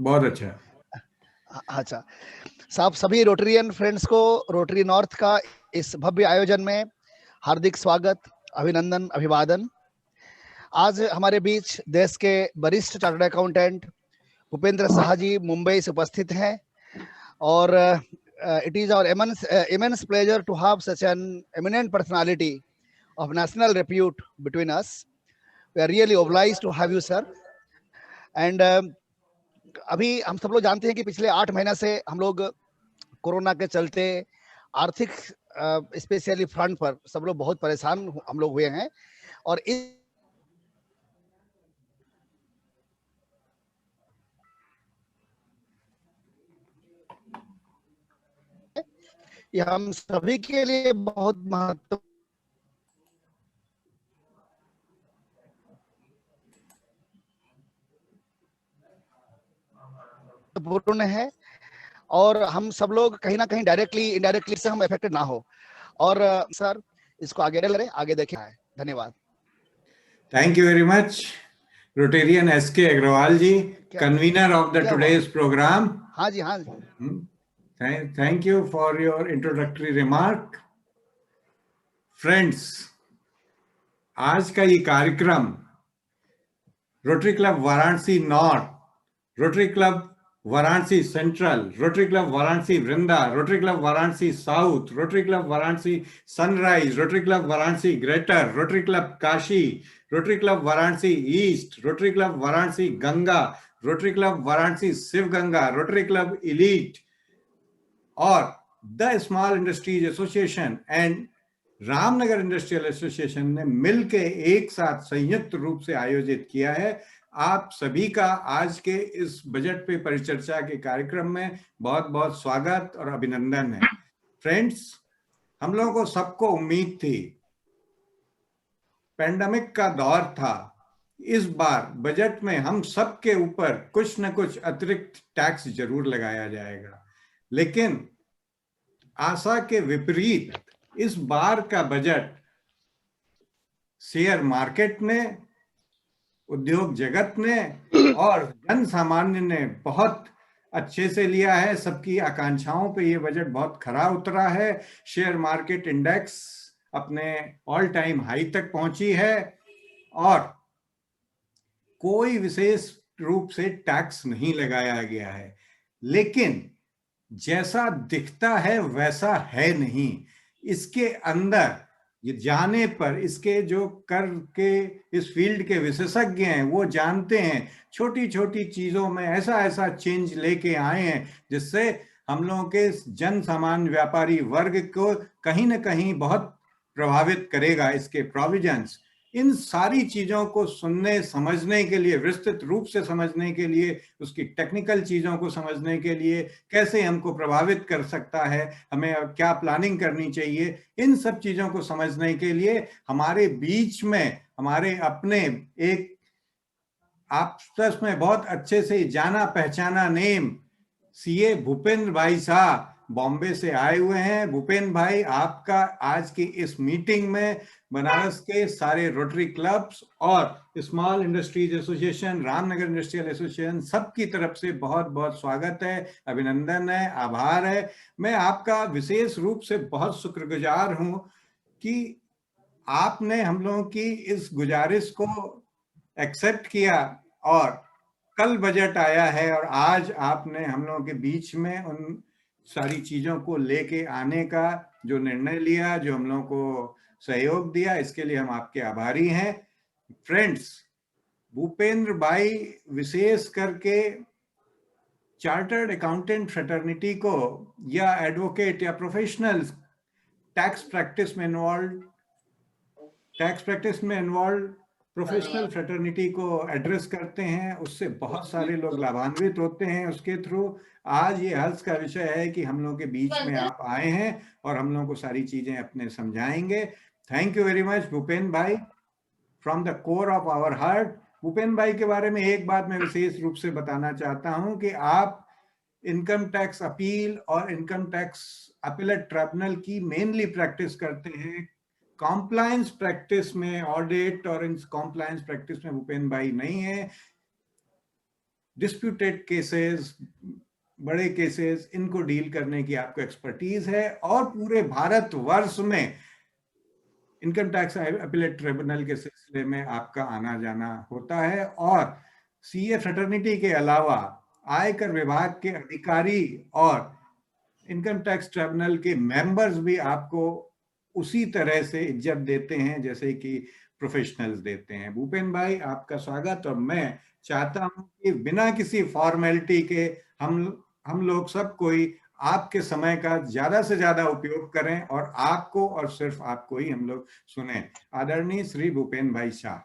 बहुत अच्छा। अच्छा साहब, सभी रोटरियन फ्रेंड्स को रोटरी नॉर्थ का इस भव्य आयोजन में हार्दिक स्वागत, अभिनंदन, अभिवादन। आज हमारे बीच देश के वरिष्ठ चार्टर्ड अकाउंटेंट भूपेंद्र साहा जी मुंबई से उपस्थित हैं और it is our immense pleasure to have such an eminent personality of national repute between us. We are really obliged to have you, sir. And अभी हम सब लोग जानते हैं कि पिछले 8 महीना से हम लोग कोरोना के चलते आर्थिक स्पेशली फ्रंट पर सब लोग बहुत परेशान हम लोग हुए हैं और ये हम सभी के लिए बहुत महत्वपूर्ण है और हम सब लोग कहीं ना कहीं डायरेक्टली इनडायरेक्टली से हम अफेक्टेड ना हो। और सर इसको आगे करें, आगे देखें। धन्यवाद। Thank you very much Rotarian S K Agarwal ji, convener of the today's program. हाँ जी, हाँ। Thank you for your introductory remark. Friends, आज का ये कार्यक्रम Rotary club Varanasi north, Rotary club Varanasi central, Rotary club Varanasi Vrinda, Rotary club Varanasi south, Rotary club Varanasi sunrise, Rotary club Varanasi greater, Rotary club Kashi, Rotary club Varanasi east, Rotary club Varanasi Ganga, Rotary club Varanasi Shiv Ganga, Rotary club elite और the small industries association and Ramnagar industrial association ने मिलकर एक साथ संयुक्त रूप से आयोजित किया है। आप सभी का आज के इस बजट पे परिचर्चा के कार्यक्रम में बहुत बहुत स्वागत और अभिनंदन है। फ्रेंड्स, हम लोगों को सबको उम्मीद थी, पेंडेमिक का दौर था, इस बार बजट में हम सबके ऊपर कुछ न कुछ अतिरिक्त टैक्स जरूर लगाया जाएगा, लेकिन आशा के विपरीत इस बार का बजट शेयर मार्केट ने, उद्योग जगत ने और जन सामान्य ने बहुत अच्छे से लिया है। सबकी आकांक्षाओं पे ये बजट बहुत खरा उतरा है। शेयर मार्केट इंडेक्स अपने ऑल टाइम हाई तक पहुंची है और कोई विशेष रूप से टैक्स नहीं लगाया गया है, लेकिन जैसा दिखता है वैसा है नहीं। इसके अंदर ये जाने पर इसके जो कर के इस फील्ड के विशेषज्ञ हैं वो जानते हैं, छोटी छोटी चीजों में ऐसा ऐसा चेंज लेके आए हैं जिससे हम लोगों के जन सामान्य व्यापारी वर्ग को कहीं ना कहीं बहुत प्रभावित करेगा इसके प्रोविजंस। इन सारी चीजों को सुनने समझने के लिए, विस्तृत रूप से समझने के लिए, उसकी टेक्निकल चीजों को समझने के लिए, कैसे हमको प्रभावित कर सकता है, हमें क्या प्लानिंग करनी चाहिए, इन सब चीजों को समझने के लिए हमारे बीच में हमारे अपने एक आपस में बहुत अच्छे से जाना पहचाना नेम सीए भूपेंद्र भाई साहब बॉम्बे से आए हुए हैं। भूपेंद्र भाई, आपका आज की इस मीटिंग में बनारस के सारे रोटरी क्लब्स और small industries association, Ramnagar industrial association, सबकी तरफ से बहुत बहुत स्वागत है, अभिनंदन है, आभार है। मैं आपका विशेष रूप से बहुत शुक्रगुजार हूं कि आपने हम लोगों की इस गुजारिश को एक्सेप्ट किया और कल बजट आया है और आज आपने हम लोगों के बीच में उन सारी चीजों को लेके आने का जो निर्णय लिया, जो हम लोगों को सहयोग दिया, इसके लिए हम आपके आभारी हैं। फ्रेंड्स, भूपेंद्र भाई विशेष करके चार्टर्ड अकाउंटेंट फ्रेटर्निटी को या एडवोकेट या प्रोफेशनल टैक्स प्रैक्टिस में इन्वॉल्व प्रोफेशनल फ्रेटर्निटी को एड्रेस करते हैं। उससे बहुत सारे लोग लाभान्वित होते हैं उसके थ्रू। आज ये हर्ष का विषय है कि हम लोगों के बीच में आप आए हैं और हम लोगों को सारी चीजें अपने समझाएंगे। Thank you very much Bhupendra bhai, from the core of our heart. Bhupendra bhai के बारे में एक बात मैं विशेष रूप से बताना चाहता हूं कि आप इनकम टैक्स अपील और इनकम टैक्स अपीलेट ट्रिब्यूनल की मेनली प्रैक्टिस करते हैं। कॉम्प्लायंस प्रैक्टिस में, ऑडिट और इन कॉम्प्लायंस प्रैक्टिस में भूपेंद्र भाई नहीं है। डिस्प्यूटेड केसेस, बड़े केसेस, इनको डील करने की आपको एक्सपर्टीज है, और पूरे भारतवर्ष में इनकम टैक्स अपीलेट ट्रिब्यूनल के सिलसिले में आपका आना जाना होता है। और सीए फ्रेटर्निटी के अलावा आयकर विभाग के अधिकारी और इनकम टैक्स ट्रिब्यूनल के मेंबर्स भी आपको उसी तरह से इज्जत देते हैं जैसे कि प्रोफेशनल्स देते हैं। भूपेन भाई, आपका स्वागत। और मैं चाहता हूं कि बिना किसी फॉर्मेलिटी के हम लोग सब कोई आपके समय का ज्यादा से ज्यादा उपयोग करें और आपको और सिर्फ आपको ही हम लोग सुने। आदरणीय श्री भूपेन भाई Shah.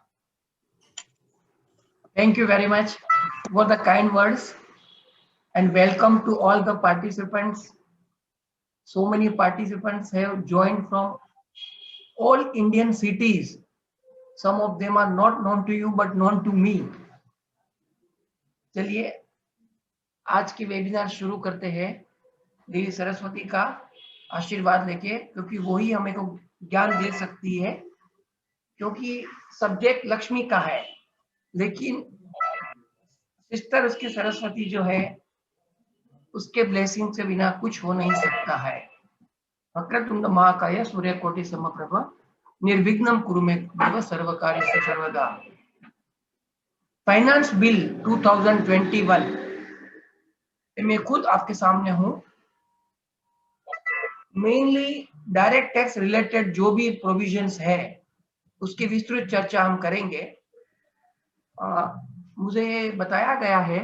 Thank you very much for the kind words and welcome to all the participants. So many participants have joined from all Indian cities. Some of them are not known to you but known to me. चलिए आज की webinar शुरू करते हैं देवी सरस्वती का आशीर्वाद लेके, क्योंकि वही हमें को ज्ञान दे सकती है। क्योंकि सब्जेक्ट लक्ष्मी का है, लेकिन सिस्टर उसकी सरस्वती जो है उसके ब्लेसिंग से बिना कुछ हो नहीं सकता है। वक्रतुंड महाकाय सूर्यकोटि समप्रभ निर्विघ्नं कुरु मे देव सर्वकार्येषु सर्वदा। फाइनेंस बिल 2021 मैं खुद आपके सामने हूं। मेनली डायरेक्ट टैक्स रिलेटेड जो भी प्रोविजंस है उसकी विस्तृत चर्चा हम करेंगे। मुझे बताया गया है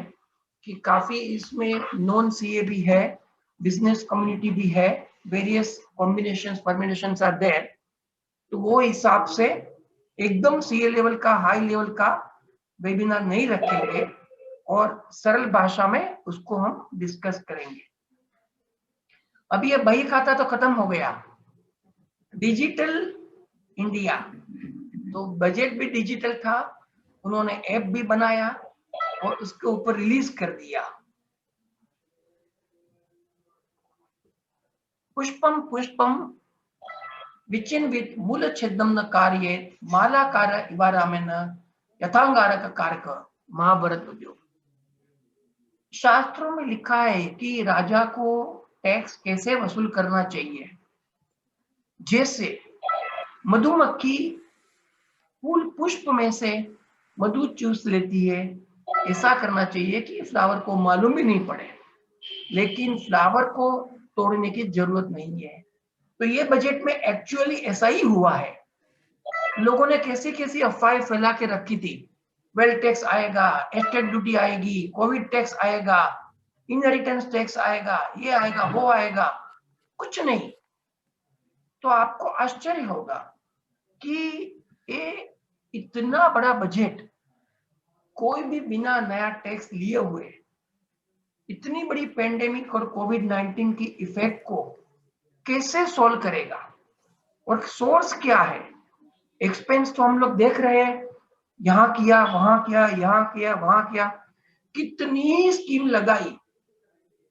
कि काफी इसमें नॉन सीए भी है, बिजनेस कम्युनिटी भी है, वेरियस कॉम्बिनेशंस परमिनेशंस आर देयर। तो वो हिसाब से एकदम सीए लेवल का, हाई लेवल का वेबिनार नहीं रखेंगे और सरल भाषा में उसको हम डिस्कस करेंगे। अभी ये बही खाता तो खत्म हो गया, डिजिटल इंडिया, तो बजट भी डिजिटल था, उन्होंने ऐप भी बनाया और उसके ऊपर रिलीज कर दिया। पुष्पम पुष्पम विचिन्वित मूल छेदम न कार्येत मालाकार इवारामेन यथांगारक कारक महाभारत उद्योग। शास्त्रों में लिखा है कि राजा को टैक्स कैसे वसूल करना चाहिए। जैसे मधुमक्खी फूल पुष्प में से मधु चूस लेती है, ऐसा करना चाहिए कि फ्लावर को मालूम भी नहीं पड़े, लेकिन फ्लावर को तोड़ने की जरूरत नहीं है। तो ये बजट में एक्चुअली ऐसा ही हुआ है। लोगों ने कैसी कैसी अफवाहें फैला के रखी थी, वेल्थ टैक्स आएगा, एस्टेट ड्यूटी आएगी, कोविड टैक्स आएगा, इनहेरिटेंस टैक्स आएगा, ये आएगा वो आएगा, कुछ नहीं। तो आपको आश्चर्य होगा कि ये इतना बड़ा बजट कोई भी बिना नया टैक्स लिए हुए इतनी बड़ी पेंडेमिक और कोविड-19 की इफेक्ट को कैसे सॉल्व करेगा, और सोर्स क्या है। एक्सपेंस तो हम लोग देख रहे हैं, यहां किया, वहां किया, यहां किया, वहां किया, कितनी स्कीम लगाई,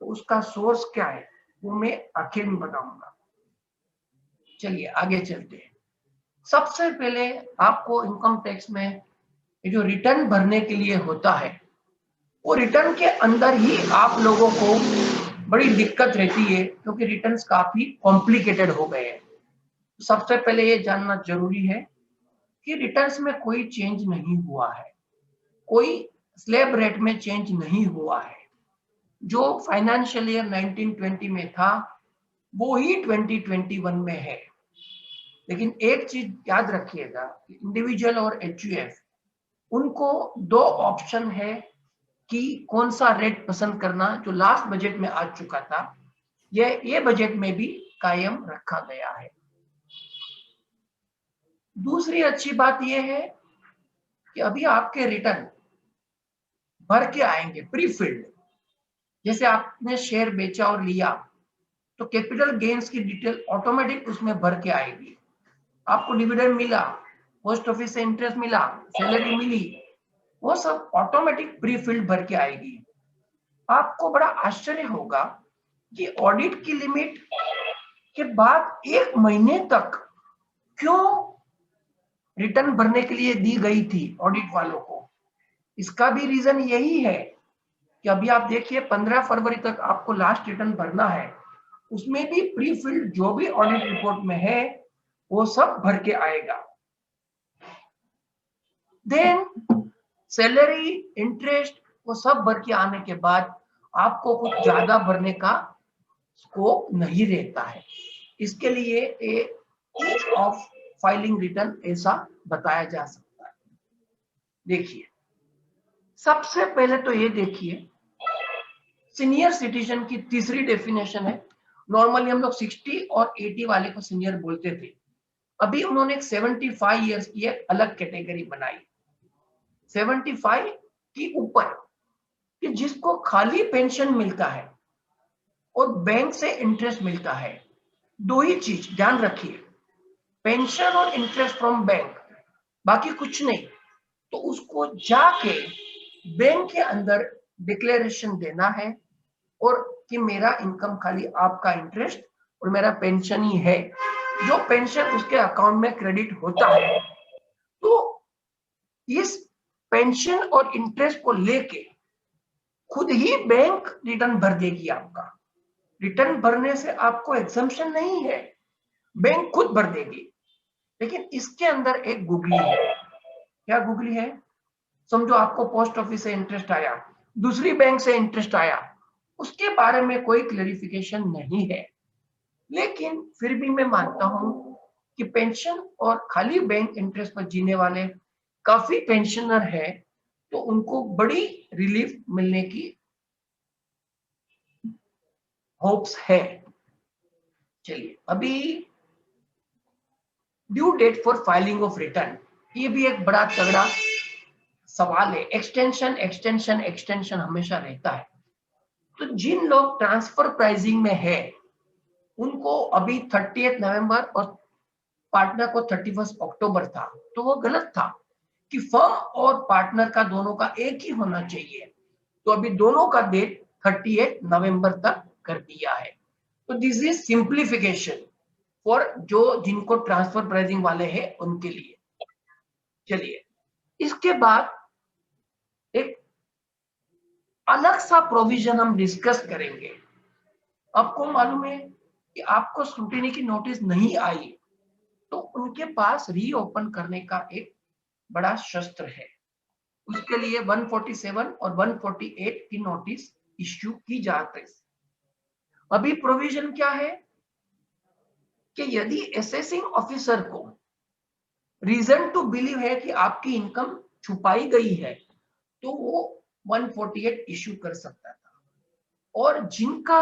तो उसका सोर्स क्या है वो मैं आखिर में बताऊंगा। चलिए आगे चलते हैं। सबसे पहले आपको इनकम टैक्स में जो रिटर्न भरने के लिए होता है, वो रिटर्न के अंदर ही आप लोगों को बड़ी दिक्कत रहती है, क्योंकि रिटर्न्स काफी कॉम्प्लिकेटेड हो गए हैं। सबसे पहले ये जानना जरूरी है कि रिटर्न्स में कोई चेंज नहीं हुआ है, कोई स्लैब रेट में चेंज नहीं हुआ है। जो फाइनेंशियल ईयर 1920 में था वो ही 2021 में है। लेकिन एक चीज याद रखिएगा, इंडिविजुअल और एचयूएफ, उनको दो ऑप्शन है कि कौन सा रेट पसंद करना, जो लास्ट बजट में आ चुका था, ये बजट में भी कायम रखा गया है। दूसरी अच्छी बात यह है कि अभी आपके रिटर्न भर के आएंगे प्री फिल्ड। जैसे आपने शेयर बेचा और लिया तो कैपिटल गेन्स की डिटेल ऑटोमेटिक उसमें भर के आएगी। आपको डिविडेंड मिला, पोस्ट ऑफिस से इंटरेस्ट मिला, सैलरी मिली, वो सब ऑटोमेटिक प्री फिल्ड भर के आएगी। आपको बड़ा आश्चर्य होगा कि ऑडिट की लिमिट के बाद 1 महीने तक क्यों रिटर्न भरने के लिए दी गई थी ऑडिट वालों को। इसका भी रीजन यही है कि अभी आप देखिए 15 फरवरी तक आपको लास्ट रिटर्न भरना है, उसमें भी प्री फिल्ड जो भी ऑडिट रिपोर्ट में है वो सब भर के आएगा। देन सैलरी, इंटरेस्ट, वो सब भर के आने के बाद आपको कुछ ज्यादा भरने का स्कोप नहीं रहता है। इसके लिए ईज ऑफ फाइलिंग रिटर्न ऐसा बताया जा सकता है। देखिए, सबसे पहले तो ये देखिए, सीनियर सिटीजन की तीसरी डेफिनेशन है। नॉर्मली हम लोग 60 और 80 वाले को सीनियर बोलते थे, अभी उन्होंने एक 75 इयर्स की एक अलग कैटेगरी बनाई। 75 की ऊपर कि जिसको खाली पेंशन मिलता है और बैंक से इंटरेस्ट मिलता है, दो ही चीज ध्यान रखिए, पेंशन और इंटरेस्ट फ्रॉम बैंक, बाकी कुछ नहीं, तो उसको जाके बैंक के अंदर डिक्लेरेशन देना है और कि मेरा इनकम खाली आपका इंटरेस्ट और मेरा पेंशन ही है, जो पेंशन उसके अकाउंट में क्रेडिट होता है। तो इस पेंशन और इंटरेस्ट को लेके खुद ही बैंक रिटर्न भर देगी आपका। रिटर्न भरने से आपको एग्जम्पशन नहीं है, बैंक खुद भर देगी। लेकिन इसके अंदर एक गुगली है। क्या गुगली है? समझो आपको पोस्ट ऑफिस से इंटरेस्ट आया, दूसरी बैंक से इंटरेस्ट आया, उसके बारे में कोई क्लेरिफिकेशन नहीं है, लेकिन फिर भी मैं मानता हूं कि पेंशन और खाली बैंक इंटरेस्ट पर जीने वाले काफी पेंशनर है, तो उनको बड़ी रिलीफ मिलने की होप्स है। चलिए, अभी due date for filing of return, ये भी एक बड़ा तगड़ा सवाल है। एक्सटेंशन एक्सटेंशन एक्सटेंशन हमेशा रहता है। तो जिन लोग ट्रांसफर प्राइसिंग में है उनको अभी 30 नवंबर और पार्टनर को 31 अक्टूबर था, तो वो गलत था कि फर्म और पार्टनर का दोनों का एक ही होना चाहिए। तो अभी दोनों का डेट 30 नवंबर तक कर दिया है। तो दिस इज सिंप्लीफिकेशन फॉर जो जिनको ट्रांसफर प्राइसिंग वाले हैं उनके लिए। चलिए, इसके बाद एक अलग सा प्रोविजन हम डिस्कस करेंगे। आपको मालूम है कि आपको स्क्रूटिनी की नोटिस नहीं आई, तो उनके पास रीओपन करने का एक बड़ा शस्त्र है। उसके लिए 147 और 148 की नोटिस इश्यू की जाती है। अभी प्रोविजन क्या है कि यदि असेसिंग ऑफिसर को रीजन टू बिलीव है कि आपकी इनकम छुपाई गई है, तो वो 148 इश्यू कर सकता था। और जिनका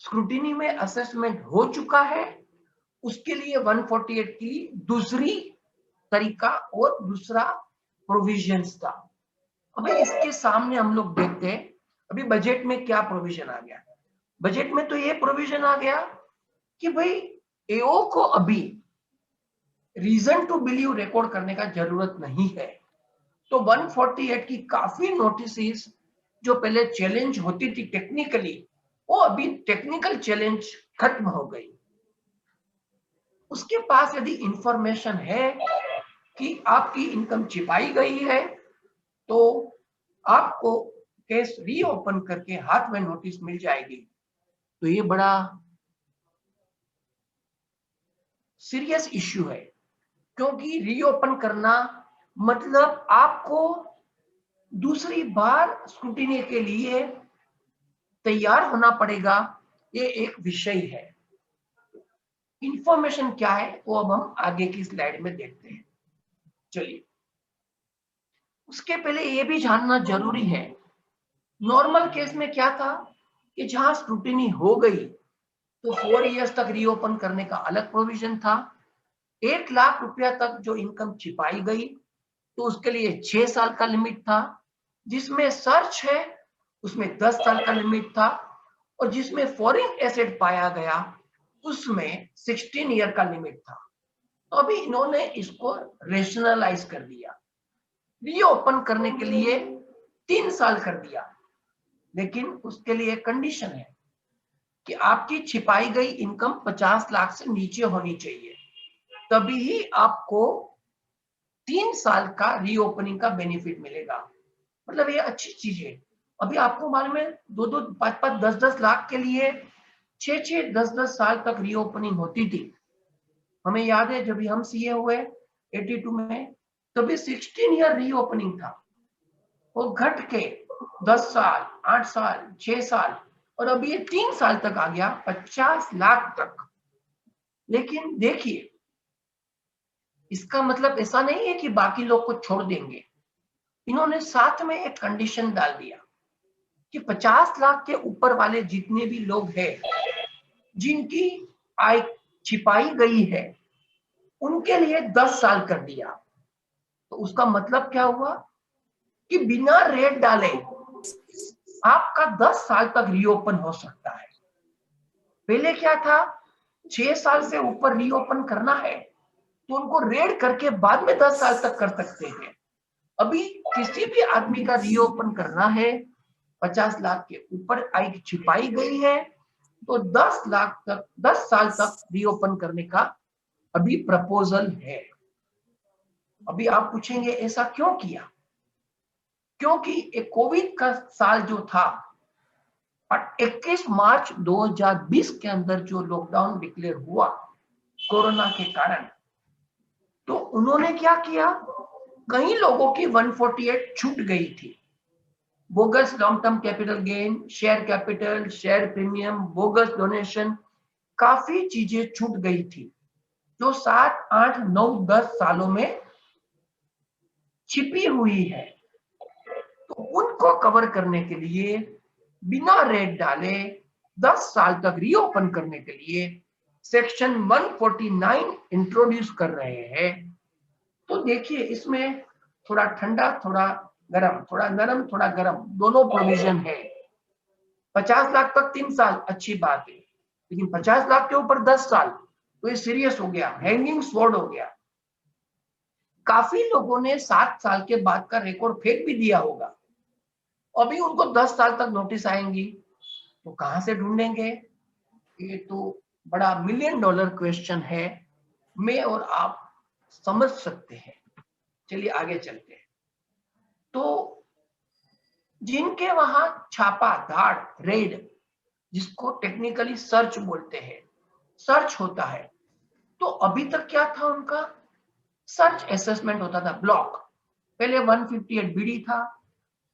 स्क्रूटिनी में असेसमेंट हो चुका है उसके लिए 148 की दूसरी तरीका और दूसरा प्रोविजंस था। अभी इसके सामने हम लोग देखते हैं अभी बजट में क्या प्रोविजन आ गया। बजट में तो ये प्रोविजन आ गया कि भाई एओ को अभी रीजन टू बिलीव रिकॉर्ड करने का जरूरत नहीं है। तो 148 की काफी नोटिस जो पहले चैलेंज होती थी टेक्निकली, वो अभी टेक्निकल चैलेंज खत्म हो गई। उसके पास यदि इंफॉर्मेशन है कि आपकी इनकम छिपाई गई है, तो आपको केस रीओपन करके हाथ में नोटिस मिल जाएगी। तो ये बड़ा सीरियस इश्यू है, क्योंकि रीओपन करना मतलब आपको दूसरी बार स्क्रूटिनी के लिए तैयार होना पड़ेगा। ये एक विषय है। इंफॉर्मेशन क्या है वो अब हम आगे की स्लाइड में देखते हैं। चलिए, उसके पहले ये भी जानना जरूरी है, नॉर्मल केस में क्या था कि जहां स्क्रूटिनी हो गई तो 4 इयर्स तक रीओपन करने का अलग प्रोविजन था। 1 लाख रुपया तक जो इनकम छिपाई गई तो उसके लिए 6 साल का लिमिट था। जिसमें सर्च है उसमें 10 साल का लिमिट था, और जिसमें फॉरेन एसेट पाया गया उसमें 16 ईयर का लिमिट था। तो अभी इन्होंने इसको रेशनलाइज कर दिया, रीओपन करने के लिए 3 साल कर दिया। लेकिन उसके लिए कंडीशन है कि आपकी छिपाई गई इनकम 50 लाख से नीचे होनी चाहिए, तभी ही आपको 3 साल का रीओपनिंग का बेनिफिट मिलेगा। मतलब ये अच्छी चीज है। अभी आपको मालूम है 2-2, 5-5, 10-10 लाख के लिए 6-6, 10-10 साल तक रीओपनिंग होती थी। हमें याद है जब भी हम सीए हुए 82 में, तभी 16 ईयर रीओपनिंग था। वो घट के 10 साल, 8 साल, 6 साल, और अभी ये 3 साल तक आ गया, 50 लाख तक। लेकिन देखिए, इसका मतलब ऐसा नहीं है कि बाकी लोग को छोड़ देंगे। इन्होंने साथ में एक कंडीशन डाल दिया कि 50 लाख के ऊपर वाले जितने भी लोग हैं, जिनकी आय छिपाई गई है, उनके लिए 10 साल कर दिया। तो उसका मतलब क्या हुआ कि बिना रेट डाले आपका 10 साल तक रीओपन हो सकता है। पहले क्या था, 6 साल से ऊपर रीओपन करना है तो उनको रेड करके बाद में 10 साल तक कर सकते हैं। अभी किसी भी आदमी का रीओपन करना है, 50 लाख के ऊपर आय छिपाई गई है, तो 10 लाख तक, 10 साल तक रीओपन करने का अभी प्रपोजल है। अभी आप पूछेंगे ऐसा क्यों किया? क्योंकि एक कोविड का साल जो था, 21 मार्च 2020 के अंदर जो लॉकडाउन डिक्लेयर हुआ कोरोना के कारण, तो उन्होंने क्या किया, कई लोगों की 148 छूट गई थी। Bogus long term capital gain, share capital, share premium, bogus donation, काफी चीजें छूट गई थी जो 7, 8, 9, 10 सालों में छिपी हुई है। तो उनको कवर करने के लिए बिना रेट डाले 10 साल तक रीओपन करने के लिए सेक्शन 149 इंट्रोड्यूस कर रहे हैं। तो देखिए, इसमें थोड़ा ठंडा, थोड़ा गरम, थोड़ा नरम, थोड़ा गरम, दोनों प्रोविजन है। 50 लाख तक 3 साल अच्छी बात है, लेकिन 50 लाख के ऊपर 10 साल तो ये सीरियस हो गया, हैंगिंग स्वॉर्ड हो गया। काफी लोगों ने 7 साल के बाद का रिकॉर्ड फेंक भी दिया होगा। अभी उनको 10 साल तक नोटिस आएंगी तो कहां से ढूंढेंगे? ये तो बड़ा $1,000,000 क्वेश्चन है, मैं और आप समझ सकते हैं। चलिए आगे चलते हैं। तो जिनके वहां छापा, धाड़, रेड, जिसको टेक्निकली सर्च बोलते हैं, सर्च होता है, तो अभी तक क्या था उनका? सर्च असेसमेंट होता था, ब्लॉक। पहले 158 बीडी था,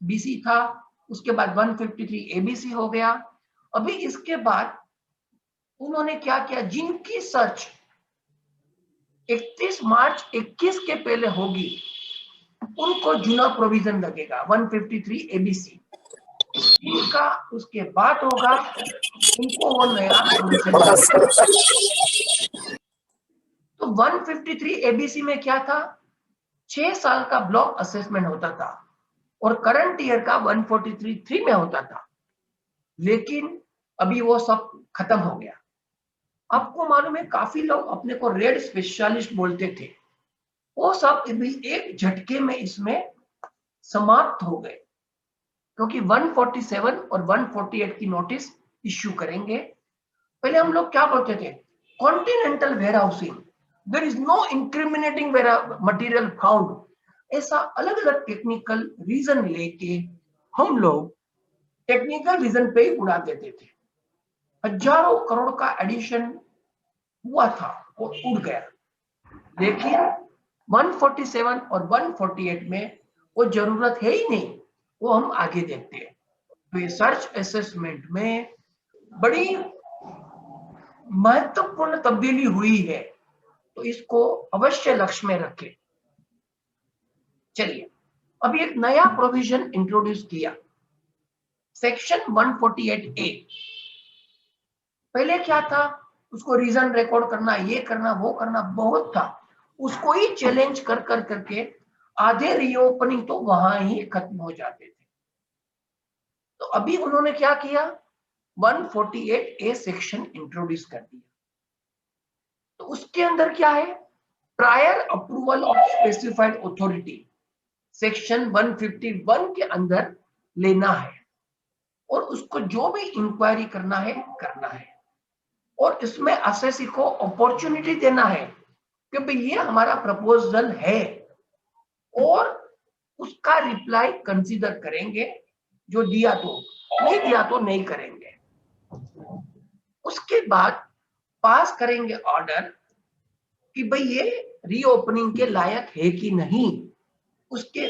बीसी था, उसके बाद 153 एबीसी हो गया। अभी इसके बाद उन्होंने क्या किया, जिनकी सर्च 31 मार्च 21 के पहले होगी उनको जूना प्रोविजन लगेगा 153 एबीसी। जिनका उसके बाद होगा उनको वो नया प्रोविजन लगेगा। तो 153 एबीसी में क्या था, 6 साल का ब्लॉक असेसमेंट होता था और करंट ईयर का 143 में होता था। लेकिन अभी वो सब खत्म हो गया। आपको मालूम है, काफी लोग अपने को रेड स्पेशलिस्ट बोलते थे, वो सब अभी एक झटके में इसमें समाप्त हो गए, क्योंकि 147 और 148 की नोटिस इश्यू करेंगे। पहले हम लोग क्या बोलते थे, continental warehousing, there is no incriminating material found. ऐसा अलग अलग टेक्निकल रीजन लेके हम लोग टेक्निकल रीजन पे ही उड़ा देते थे। हजारों करोड़ का एडिशन हुआ था, वो उड़ गया। लेकिन 147 और 148 में वो जरूरत है ही नहीं, वो हम आगे देखते हैं। तो ये सर्च असेसमेंट में बड़ी महत्वपूर्ण तब्दीली हुई है, तो इसको अवश्य लक्ष्य में रखें। चलिए, अभी एक नया प्रोविजन इंट्रोड्यूस किया, सेक्शन 148A। पहले क्या था, उसको रीजन रिकॉर्ड करना, ये करना, वो करना बहुत था, उसको ही चैलेंज कर करके आधे रीओपनिंग तो वहां ही खत्म हो जाते थे। तो अभी उन्होंने क्या किया, 148A सेक्शन इंट्रोड्यूस कर दिया। तो उसके अंदर क्या है, prior approval of specified authority, section 151 के अंदर लेना है, और उसको जो भी इंक्वायरी करना है, और इसमें असेसी को अपॉर्चुनिटी देना है कि भाई ये हमारा प्रपोजल है, और उसका रिप्लाई कंसीडर करेंगे जो दिया तो, नहीं दिया तो नहीं करेंगे। उसके बाद पास करेंगे ऑर्डर कि भाई ये रीओपनिंग के लायक है कि नहीं। उसके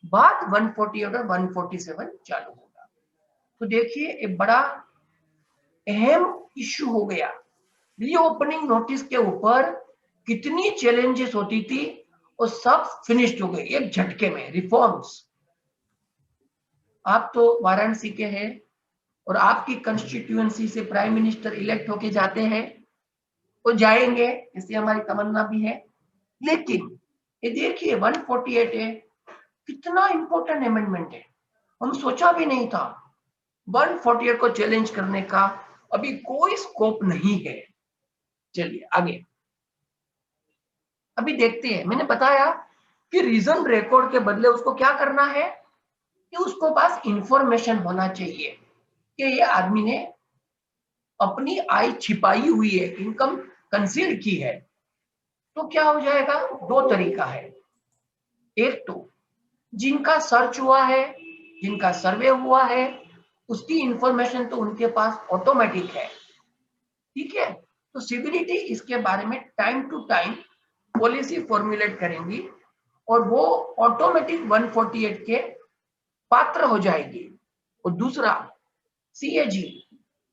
बाद 140 ऑर्डर 147 चालू होगा। तो देखिए एक बड़ा अहम इश्यू हो गया। रीओपनिंग नोटिस के ऊपर कितनी चैलेंजेस होती थी वो सब फिनिश्ड हो गए एक झटके में। रिफॉर्म्स, आप तो वाराणसी के हैं और आपकी कंस्टिट्यूएंसी से प्राइम मिनिस्टर इलेक्ट होके जाते हैं, वो जाएंगे, इससे हमारी तमन्ना भी है। लेकिन ये देखिए 148 है, कितना इंपॉर्टेंट अमेंडमेंट है, हम सोचा भी नहीं था। 148 को चैलेंज करने का अभी कोई स्कोप नहीं है। चलिए आगे अभी देखते हैं। मैंने बताया कि रीजन रिकॉर्ड के बदले उसको क्या करना है कि उसको पास इंफॉर्मेशन होना चाहिए कि ये आदमी ने अपनी आय छिपाई हुई है, इनकम कंसील की है। तो क्या हो जाएगा, दो तरीका है। एक तो जिनका सर्च हुआ है, जिनका सर्वे हुआ है, उसकी इंफॉर्मेशन तो उनके पास ऑटोमेटिक है, ठीक है। तो सीबीडीटी इसके बारे में time to time policy formulate करेंगी और वो ऑटोमेटिक 148 के पात्र हो जाएगी। और दूसरा सीएजी,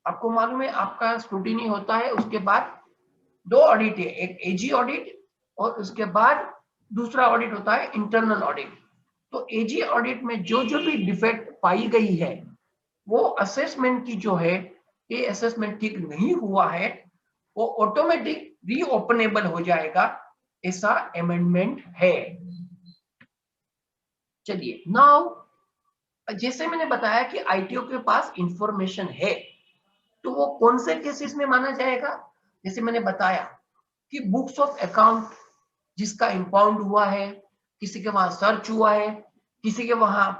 आपको मालूम है आपका स्क्रूटिनी होता है, उसके बाद दो ऑडिट है, एक एजी ऑडिट और उसके बाद दूसरा ऑडिट होता है इंटरनल ऑडिट। तो एजी ऑडिट में जो जो भी डिफेक्ट पाई गई है वो असेसमेंट की जो है, ये असेसमेंट ठीक नहीं हुआ है, वो ऑटोमेटिक रीओपनेबल हो जाएगा, ऐसा अमेंडमेंट है। चलिए नाउ जैसे मैंने बताया कि आईटीओ के पास इंफॉर्मेशन है, तो वो कौन से केसेस में माना जाएगा। जैसे मैंने बताया कि बुक्स ऑफ अकाउंट जिसका इंपाउंड हुआ है, किसी के वहां सर्च हुआ है, किसी के वहां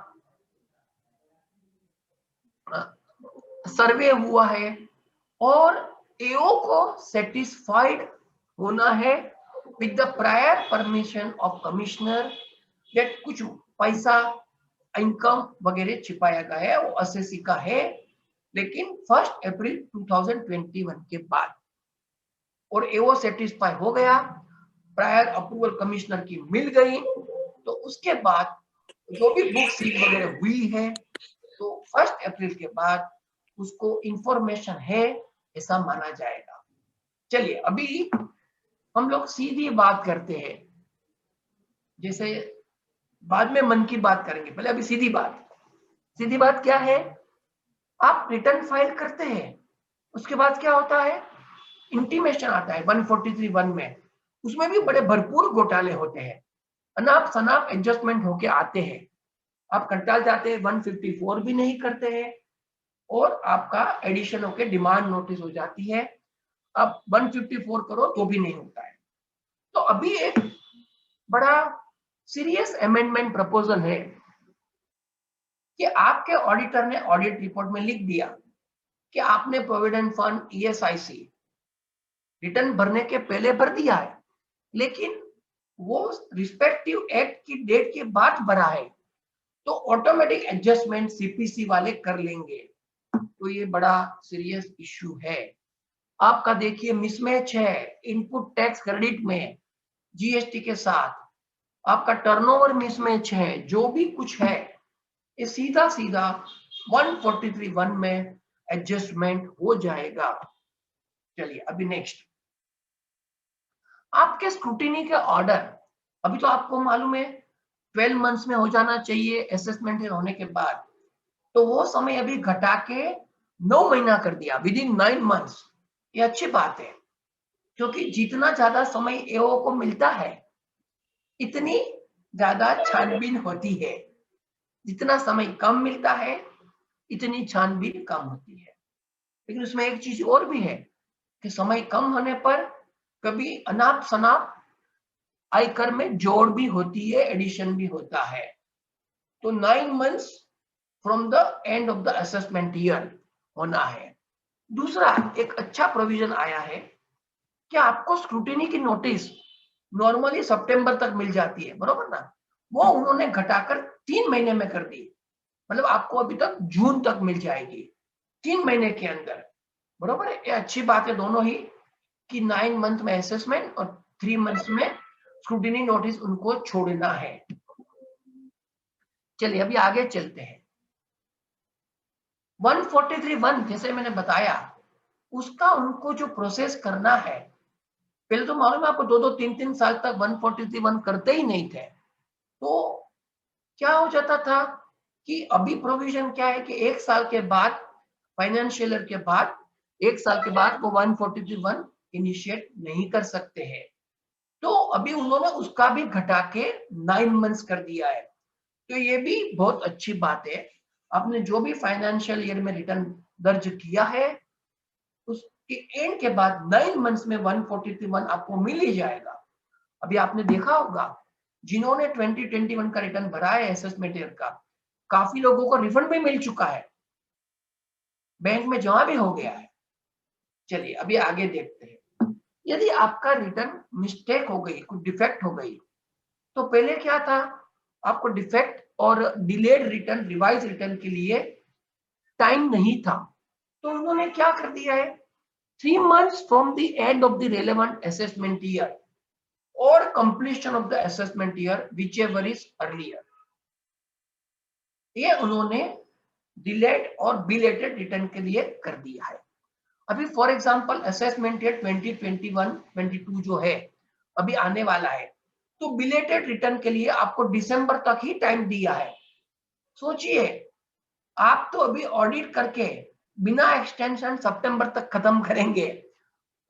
सर्वे हुआ है, और एओ को सेटिस्फाइड होना है with the prior permission of commissioner that कुछ पैसा इनकम वगैरह छिपाया गया है, वो असेसी का है, लेकिन 1 अप्रैल 2021 के बाद। और एओ सेटिस्फाई हो गया, प्रायर अप्रूवल कमिश्नर की मिल गई, तो उसके बाद जो भी बुक सील वगैरह हुई है, तो 1 अप्रैल के बाद उसको इंफॉर्मेशन है ऐसा माना जाएगा। चलिए अभी हम लोग सीधी बात करते हैं, जैसे बाद में मन की बात करेंगे, पहले अभी सीधी बात। सीधी बात क्या है, आप रिटर्न फाइल करते हैं, उसके बाद क्या होता है, इंटीमेशन आता है 143(1) में, उसमें भी बड़े भरपूर घोटाले होते हैं, अनाप शनाप एडजस्टमेंट होके आते हैं, आप कंटाल जाते हैं, 154 भी नहीं करते हैं और आपका एडिशन होके डिमांड नोटिस हो जाती है, अब 154 करो तो भी नहीं होता है। तो अभी एक बड़ा सीरियस अमेंडमेंट प्रपोजल है कि आपके ऑडिटर ने ऑडिट रिपोर्ट में लिख दिया कि आपने प्रोविडेंट फंड ईएसआईसी रिटर्न भरने के पहले भर दिया है, लेकिन वो रिस्पेक्टिव एक्ट की डेट के बाद भरा है, तो ऑटोमेटिक एडजस्टमेंट सीपीसी वाले कर लेंगे। तो ये बड़ा सीरियस इश्यू है। आपका देखिए मिसमैच है इनपुट टैक्स क्रेडिट में जीएसटी के साथ, आपका टर्नओवर मिसमैच है, जो भी कुछ है ये सीधा सीधा 143(1) में एडजस्टमेंट हो जाएगा। चलिए अभी नेक्स्ट, आपके स्क्रूटिनी के ऑर्डर अभी तो आपको मालूम है 12 मंथ्स में हो जाना चाहिए असेसमेंट होने के बाद, तो वो समय अभी घटा के 9 महीना कर दिया, विद इन 9 मंथ्स। ये अच्छी बात है, क्योंकि जितना ज्यादा समय एओ को मिलता है इतनी ज्यादा छानबीन होती है, जितना समय कम मिलता है इतनी छानबीन कम होती है। लेकिन उसमें एक चीज और भी है कि समय कम होने पर कभी अनाप शनाप आयकर में जोड़ भी होती है, एडिशन भी होता है। तो 9 months from the end of the assessment year होना है। दूसरा एक अच्छा प्रोविजन आया है कि आपको स्क्रूटिनी की नोटिस नॉर्मली सितंबर तक मिल जाती है, बरोबर ना, वो उन्होंने घटाकर 3 महीने में कर दी। मतलब आपको अभी तक जून तक मिल जाएगी 3 महीने के अंदर, बरोबर है। ये अच्छी बात है दोनों ही, कि 9 मंथ में असेसमेंट और 3 मंथ्स में स्क्रूटिनी नोटिस उनको छोड़ना है। चलिए अभी आगे चलते हैं। 143(1) जैसे मैंने बताया, उसका उनको जो प्रोसेस करना है, पहले तो मालूम है आपको 2-2, 3-3 साल तक 143(1) करते ही नहीं थे। तो क्या हो जाता था कि अभी प्रोविजन क्या है कि 1 साल के बाद, फाइनेंशियल ईयर के बाद 1 साल के बाद वो 143(1) इनिशिएट नहीं कर सकते हैं। तो अभी उन्होंने उसका भी घटा के 9 मंथ्स कर दिया है। तो ये भी बहुत अच्छी बात है। आपने जो भी फाइनेंशियल ईयर में रिटर्न दर्ज किया है, उसके एंड के बाद 9 मंथ्स में 143(1) आपको मिल ही जाएगा। अभी आपने देखा होगा जिन्होंने 2021 का रिटर्न भरा है असेसमेंट ईयर का, काफी लोगों को रिफंड भी मिल चुका है, बैंक में जमा भी हो गया है। चलिए अभी आगे देखते हैं। यदि आपका रिटर्न मिस्टेक हो गई, कुछ डिफेक्ट हो गई, तो पहले क्या था, आपको डिफेक्ट और डिलेड रिटर्न, रिवाइज रिटर्न के लिए टाइम नहीं था। तो उन्होंने क्या कर दिया है, 3 months from the end of the relevant assessment year or completion of the assessment year, whichever is earlier, ये उन्होंने डिलेड और बिलेटेड रिटर्न के लिए कर दिया है। अभी फॉर एग्जांपल असेसमेंट ईयर 2021-22 जो है अभी आने वाला है, तो बिलेटेड रिटर्न के लिए आपको दिसंबर तक ही टाइम दिया है। सोचिए, आप तो अभी ऑडिट करके बिना एक्सटेंशन सितंबर तक खत्म करेंगे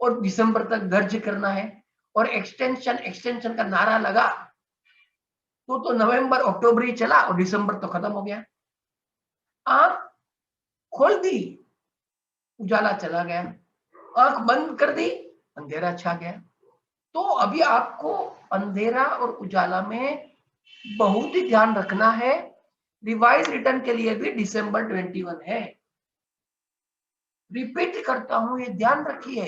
और दिसंबर तक दर्ज करना है, और एक्सटेंशन का नारा लगा तो नवंबर अक्टूबर ही चला और दिसंबर तो खत्म हो गया। आंख खोल दी, उजाला चला गया, आंख बंद कर दी, अंधेरा छा गया। तो अभी आपको अंधेरा और उजाला में बहुत ही ध्यान रखना है। रिवाइज रिटर्न के लिए भी दिसंबर 21 है। रिपीट करता हूं, ये ध्यान रखिए,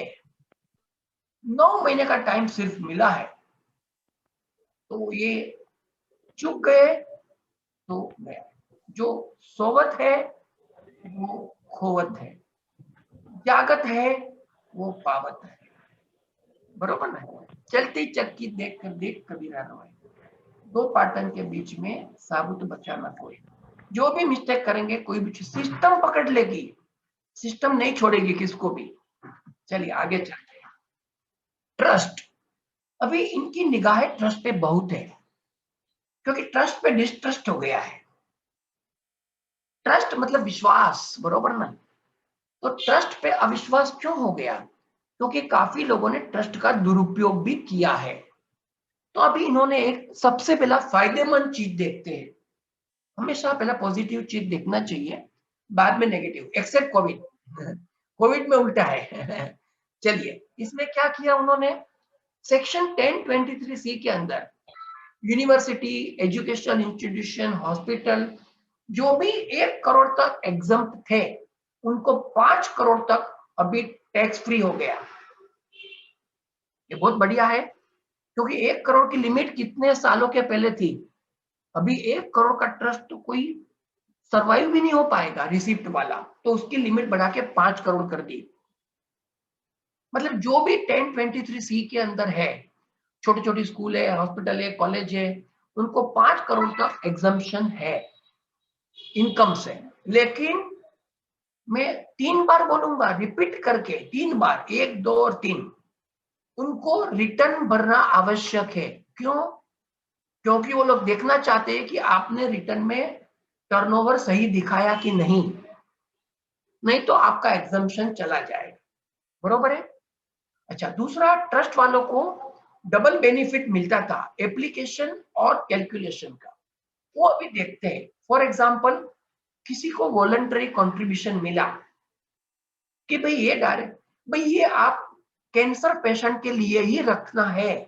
9 महीने का टाइम सिर्फ मिला है। तो ये चूक गए तो गया। जो सोवत है वो खोवत है, जागत है वो पावत है, बरोबर ना। चलती चक्की देख कर देख कबीरा रोए, दो पाटन के बीच में साबुत बचा ना कोई। जो भी मिस्टेक करेंगे, कोई भी सिस्टम पकड़ लेगी, सिस्टम नहीं छोड़ेगी किसको भी। चलिए आगे चलते हैं। ट्रस्ट, अभी इनकी निगाहें ट्रस्ट पे बहुत है, क्योंकि ट्रस्ट पे डिस्ट्रस्ट हो गया है। ट्रस्ट मतलब विश्वास, बरोबर ना। तो ट्रस्ट पे अविश्वास क्यों हो गया, क्योंकि काफी लोगों ने ट्रस्ट का दुरुपयोग भी किया है। तो अभी इन्होंने एक सबसे पहला फायदेमंद चीज देखते हैं। हमेशा पहला पॉजिटिव चीज देखना चाहिए, बाद में नेगेटिव, एक्सेप्ट कोविड। कोविड में उल्टा है। चलिए इसमें क्या किया उन्होंने, सेक्शन 1023C के अंदर यूनिवर्सिटी, एजुकेशन इंस्टीट्यूशन, हॉस्पिटल जो भी 1 करोड़ तक एग्जम्प्ट थे, उनको 5 करोड़ तक अभी टैक्स फ्री हो गया। ये बहुत बढ़िया है, क्योंकि 1 करोड़ की लिमिट कितने सालों के पहले थी। अभी 1 करोड़ का ट्रस्ट तो कोई सरवाइव भी नहीं हो पाएगा रिसिप्ट वाला, तो उसकी लिमिट बढ़ा के 5 करोड़ कर दी। मतलब जो भी 1023C के अंदर है, छोटी छोटी स्कूल है, हॉस्पिटल है, कॉलेज है, उनको 5 करोड़ तक एग्जम्पशन है इनकम से। लेकिन मैं 3 बार बोलूंगा, रिपीट करके 3 बार, 1, 2 और 3, उनको रिटर्न भरना आवश्यक है। क्यों? क्योंकि वो लोग देखना चाहते हैं कि आपने रिटर्न में टर्नओवर सही दिखाया कि नहीं, नहीं तो आपका एग्जम्पशन चला जाएगा, बरोबर है। अच्छा, दूसरा, ट्रस्ट वालों को डबल बेनिफिट मिलता था एप्लीकेशन और कैलकुलेशन का, वो अभी देखते हैं। फॉर एग्जांपल, किसी को वॉलंटरी कंट्रीब्यूशन मिला कि भाई ये डायरेक्ट, भाई ये आप कैंसर पेशेंट के लिए ही रखना है,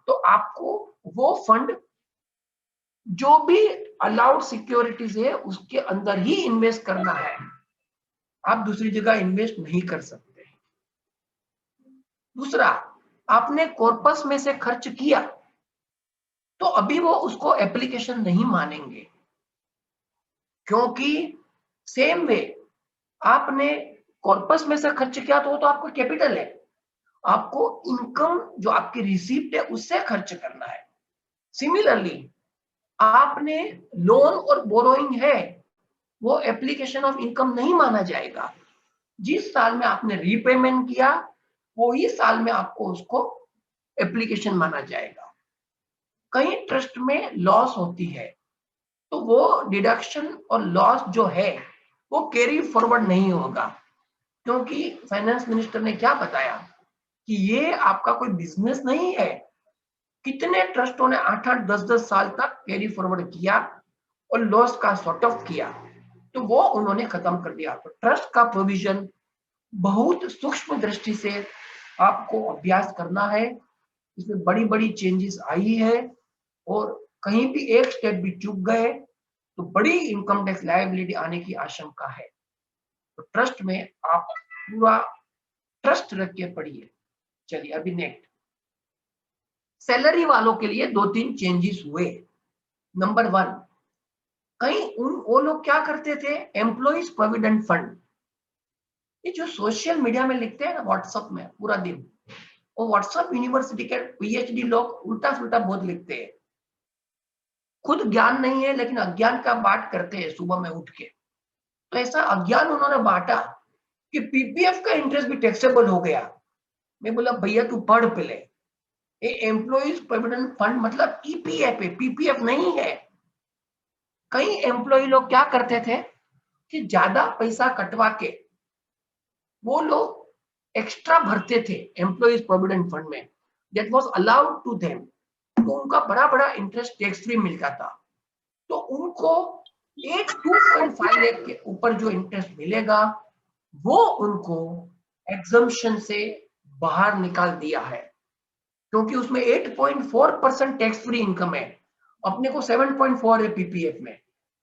तो आपको वो फंड जो भी अलाउड सिक्योरिटीज है उसके अंदर ही इन्वेस्ट करना है, आप दूसरी जगह इन्वेस्ट नहीं कर सकते। दूसरा, आपने कॉर्पस में से खर्च किया तो अभी वो उसको एप्लीकेशन नहीं मानेंगे। क्योंकि सेम वे आपने कॉर्पस में से खर्च किया तो वो तो आपका कैपिटल है, आपको इनकम जो आपकी रिसीप्ट है उससे खर्च करना है। सिमिलरली आपने लोन और बोरोइंग है वो एप्लीकेशन ऑफ इनकम नहीं माना जाएगा। जिस साल में आपने रीपेमेंट किया वही साल में आपको उसको एप्लीकेशन माना जाएगा। कई ट्रस्ट में लॉस होती है तो वो डिडक्शन और लॉस जो है वो कैरी फॉरवर्ड नहीं होगा, क्योंकि फाइनेंस मिनिस्टर ने क्या बताया कि ये आपका कोई बिजनेस नहीं है। कितने ट्रस्टों ने 8-8, 10-10 साल तक कैरी फॉरवर्ड किया और लॉस का सॉर्ट ऑफ किया, तो वो उन्होंने खत्म कर दिया। तो ट्रस्ट का प्रोविजन बहुत सूक्ष्म दृष्टि से आपको अभ्यास करना है। इसमें बड़ी बड़ी चेंजेस आई है और कहीं भी एक स्टेप भी चूक गए तो बड़ी इनकम टैक्स लायबिलिटी आने की आशंका है। तो ट्रस्ट में आप पूरा ट्रस्ट रख के पढ़िए। चलिए अभी नेक्स्ट, सैलरी वालों के लिए 2-3 चेंजेस हुए। नंबर 1, कहीं वो लोग क्या करते थे, एम्प्लॉइज प्रोविडेंट फंड, ये जो सोशल मीडिया में लिखते हैं ना व्हाट्सएप में पूरा दिन, वो व्हाट्सएप यूनिवर्सिटी के पीएचडी लोग उल्टा सुल्टा बहुत लिखते हैं। खुद ज्ञान नहीं है लेकिन अज्ञान का बात करते हैं सुबह में उठ के। तो ऐसा अज्ञान उन्होंने बांटा कि पीपीएफ का इंटरेस्ट भी टैक्सेबल हो गया। मैं बोला भैया तू पढ़ पहले, ये एम्प्लॉइज प्रोविडेंट फंड मतलब ईपीएफ है, पीपीएफ नहीं है। कई एम्प्लॉय लोग क्या करते थे कि ज्यादा पैसा कटवा के वो लोग एक्स्ट्रा भरते थे एम्प्लॉइज प्रोविडेंट फंड में, that was allowed to them. तो उनका बड़ा बड़ा इंटरेस्ट टैक्स फ्री मिलता था। तो उनको 2.5 लाख के ऊपर जो इंटरेस्ट मिलेगा वो उनको एग्जम्पशन से बाहर निकाल दिया है, क्योंकि उसमें 8.4% टैक्स फ्री इनकम है, अपने को 7.4 है पीपीएफ में,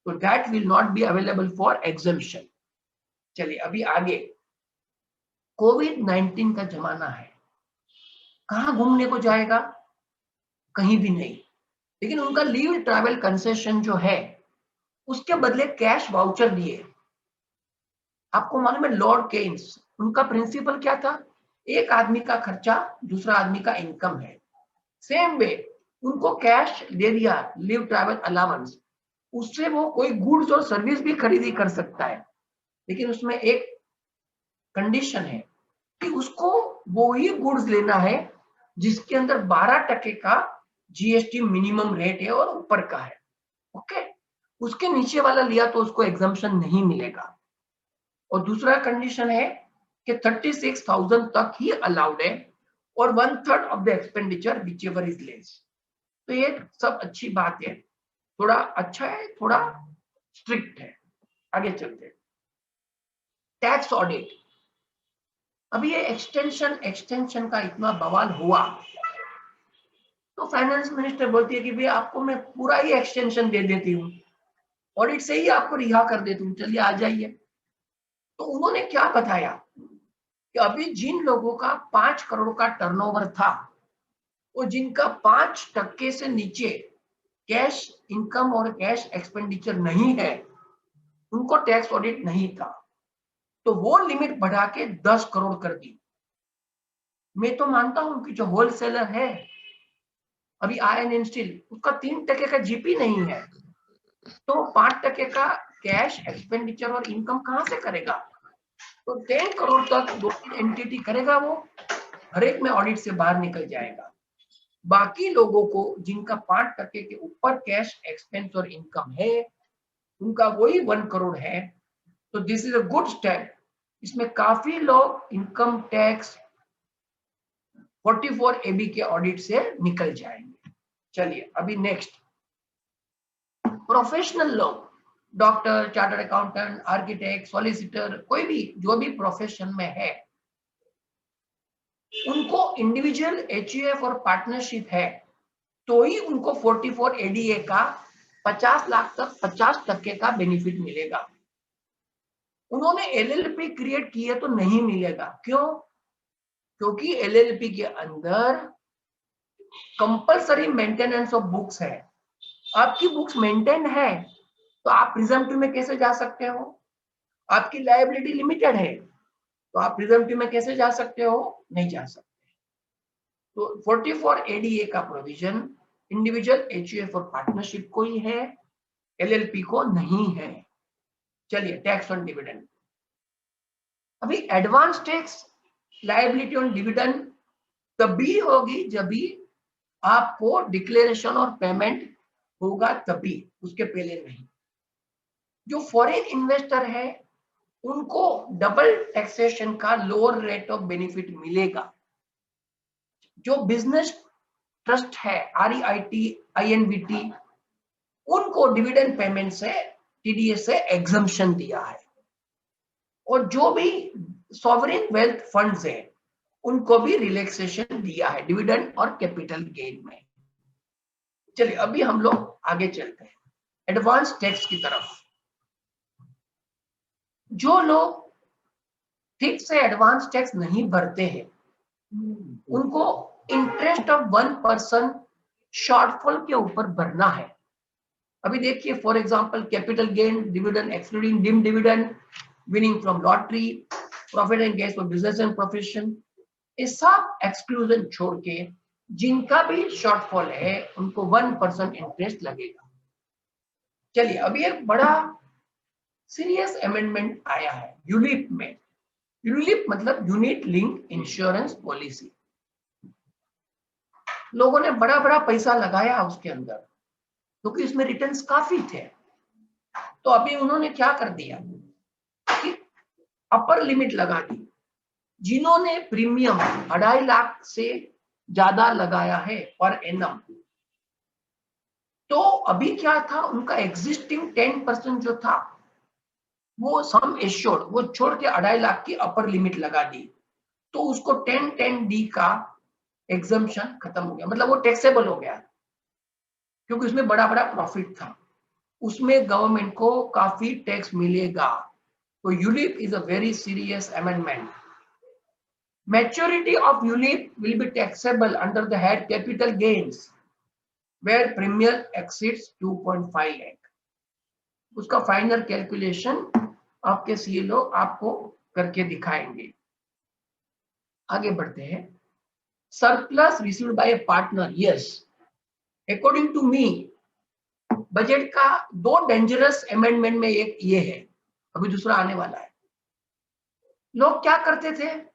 तो that will not be available for exemption. चलिए अभी आगे, कोविड-19 का जमाना है, कहां घूमने को जाएगा, कहीं भी नहीं। लेकिन उनका लीव ट्रैवल कंसेशन जो है उसके बदले कैश वाउचर दिए। आपको मालूम है लॉर्ड केन्स, उनका प्रिंसिपल क्या था, एक आदमी का खर्चा दूसरा आदमी का इनकम है। सेम वे उनको कैश दे दिया लीव ट्रैवल अलाउंस, उससे वो कोई गुड्स और सर्विस भी खरीदी कर सकता है, लेकिन उसमें एक कंडीशन है कि उसको वो ही गुड्स लेना है जिसके अंदर 12% का जीएसटी मिनिमम रेट है और ऊपर का है। ओके, उसके नीचे वाला लिया तो उसको एग्जम्पशन नहीं मिलेगा। और दूसरा कंडीशन है कि 36,000 तक ही अलाउड है और 1/3 of the expenditure which ever is less. तो ये सब अच्छी बात है, थोड़ा अच्छा है, थोड़ा स्ट्रिक्ट है। आगे चलते हैं, टैक्स ऑडिट। अभी ये एक्सटेंशन का इतना बवाल हुआ तो फाइनेंस मिनिस्टर बोलती है कि भाई आपको मैं पूरा ही एक्सटेंशन दे देती हूँ, ऑडिट से ही आपको रिहा कर देती हूँ, चलिए आ जाइए। तो उन्होंने क्या बताया कि अभी जिन लोगों का 5 करोड़ का टर्नओवर था और जिनका 5% से नीचे कैश इनकम और कैश एक्सपेंडिचर नहीं है, उनको टैक्स ऑडिट नहीं था, तो वो लिमिट बढ़ा के 10 करोड़ कर दी। मैं तो मानता हूं कि जो होलसेलर है अभी आयरन एंड स्टील, उसका 3% का जीपी नहीं है, तो 5% का कैश एक्सपेंडिचर और इनकम कहां से करेगा। तो 10 करोड़ तक 2-3 एंटिटी करेगा, वो हर एक में ऑडिट से बाहर निकल जाएगा। बाकी लोगों को जिनका 5% के ऊपर कैश एक्सपेंस और इनकम है, उनका वही 1 करोड़ है। तो this is a good step. इसमें काफी लोग इनकम टैक्स 44 AB के ऑडिट से निकल जाएंगे। चलिए अभी नेक्स्ट, प्रोफेशनल लोग, doctor, chartered accountant, architect, solicitor, कोई भी जो भी प्रोफेशन में है, उनको इंडिविजुअल एचयूएफ और पार्टनरशिप है तो ही उनको 44 ADA का 50 लाख तक 50% का बेनिफिट मिलेगा। उन्होंने एलएलपी क्रिएट की है तो नहीं मिलेगा। क्यों? क्योंकि एलएलपी के अंदर कंपलसरी मेंटेनेंस ऑफ बुक्स है। आपकी बुक्स मेंटेन है तो आप प्रिजम्पटिव में कैसे जा सकते हो? आपकी लायबिलिटी लिमिटेड है तो आप प्रिजम्पटिव में कैसे जा सकते हो? नहीं जा सकते। तो 44 ADA का प्रोविजन इंडिविजुअल HUF और पार्टनरशिप को ही है, LLP को नहीं है। चलिए, टैक्स ऑन डिविडेंड। अभी advance tax liability on dividend तभी होगी जब भी आपको डिक्लेरेशन और पेमेंट होगा, तभी, उसके पहले नहीं। जो फॉरेन इन्वेस्टर है उनको डबल टैक्सेशन का लोअर रेट ऑफ बेनिफिट मिलेगा। जो बिजनेस ट्रस्ट है REIT INVT, उनको डिविडेंड पेमेंट से TDS से एग्जम्पशन दिया है। और जो भी सॉवरेन वेल्थ फंड्स है उनको भी रिलैक्सेशन दिया है डिविडेंड और कैपिटल गेन में। चलिए, अभी हम लोग आगे चलते हैं एडवांस टैक्स की तरफ। जो लोग ठीक से एडवांस टैक्स नहीं भरते हैं उनको इंटरेस्ट ऑफ 1% शॉर्टफॉल के ऊपर भरना है। अभी देखिए, for example capital gain, dividend excluding dim dividend, winning from lottery, profit and gains for business and profession, ये सब एक्सक्लूजन छोड़ के जिनका भी शॉर्टफॉल है उनको 1% इंटरेस्ट लगेगा। चलिए, अभी एक बड़ा सीरियस अमेंडमेंट आया है यूलिप में। यूलिप मतलब यूनिट लिंक इंश्योरेंस पॉलिसी। लोगों ने बड़ा बड़ा पैसा लगाया उसके अंदर क्योंकि इसमें रिटर्न्स काफी थे। तो अभी उन्होंने क्या कर दिया कि अपर लिमिट लगा दी। जिन्होंने प्रीमियम 2.5 लाख से ज्यादा लगाया है पर एनम, तो अभी क्या था, उनका एग्जिस्टिंग 10% जो था वो सम एश्योर्ड वो छोड़ के 2.5 लाख की अपर लिमिट लगा दी। तो उसको 1010D का एग्जम्पशन खत्म हो गया, मतलब वो टैक्सेबल हो गया क्योंकि उसमें बड़ा बड़ा प्रॉफिट था। उसमें गवर्नमेंट को काफी टैक्स मिलेगा। तो ULIP is a very serious amendment. Maturity of ULIP will be taxable under the head capital gains where premium exceeds 2.5 lakh. उसका फाइनल कैलकुलेशन आपके CA लोग आपको करके दिखाएंगे। आगे बढ़ते हैं। Surplus received by a partner, yes, according to me budget का 2 डेंजरस अमेंडमेंट में एक ये है, अभी दूसरा आने वाला है। लोग क्या करते थे,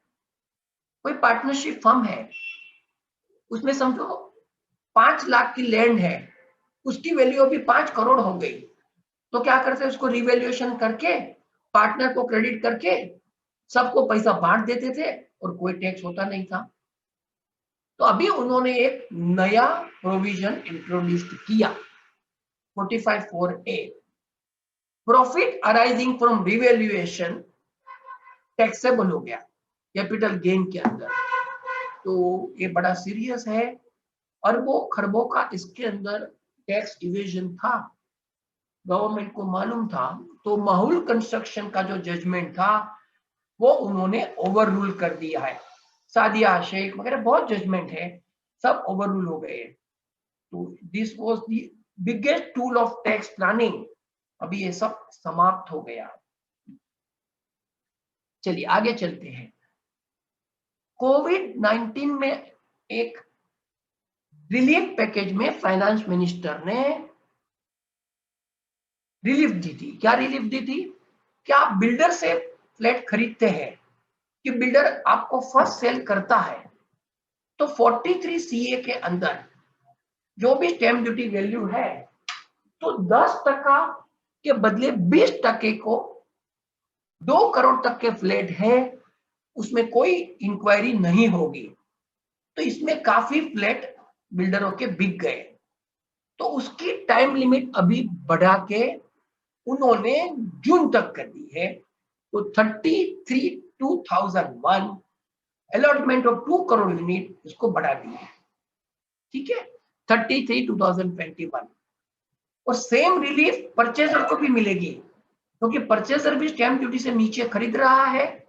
कोई पार्टनरशिप फर्म है, उसमें समझो 5 लाख की लैंड है, उसकी वैल्यू अभी 5 करोड़ हो गई, तो क्या करते हैं, उसको रिवैल्यूएशन करके पार्टनर को क्रेडिट करके सबको पैसा बांट देते थे और कोई टैक्स होता नहीं था। तो अभी उन्होंने एक नया प्रोविजन इंट्रोड्यूस किया 45(4)A, profit arising from revaluation taxable हो गया कैपिटल गेन के अंदर। तो ये बड़ा सीरियस है, अरबों खरबों का इसके अंदर टैक्स इवेजन था, गवर्नमेंट को मालूम था। तो माहौल कंस्ट्रक्शन का जो जजमेंट था वो उन्होंने ओवर रूल कर दिया है। सादिया शेख वगैरह बहुत जजमेंट है, सब ओवर रूल हो गए। तो this was the biggest tool of tax planning, अभी ये सब समाप्त हो गया। चलिए आगे चलते हैं। कोविड-19 में एक रिलीफ पैकेज में फाइनेंस मिनिस्टर ने रिलीफ दी थी। क्या रिलीफ दी थी? क्या आप बिल्डर से फ्लैट खरीदते हैं कि बिल्डर आपको फर्स्ट सेल करता है, तो 43 CA के अंदर जो भी स्टैंप ड्यूटी वैल्यू है, तो 10% के बदले 20% को 2 करोड़ तक के फ्लैट है, उसमें कोई इंक्वायरी नहीं होगी। तो इसमें काफी फ्लैट बिल्डरों के बिक गए। तो उसकी टाइम लिमिट अभी बढ़ा के उन्होंने जून तक कर दी है। तो 33/2001 अलॉटमेंट ऑफ 2 करोड़ यूनिट इसको बढ़ा दी है। ठीक है, 33/2021। और सेम रिलीफ परचेजर को भी मिलेगी, क्योंकि परचेजर भी स्टैंप ड्यूटी से नीचे खरीद रहा है,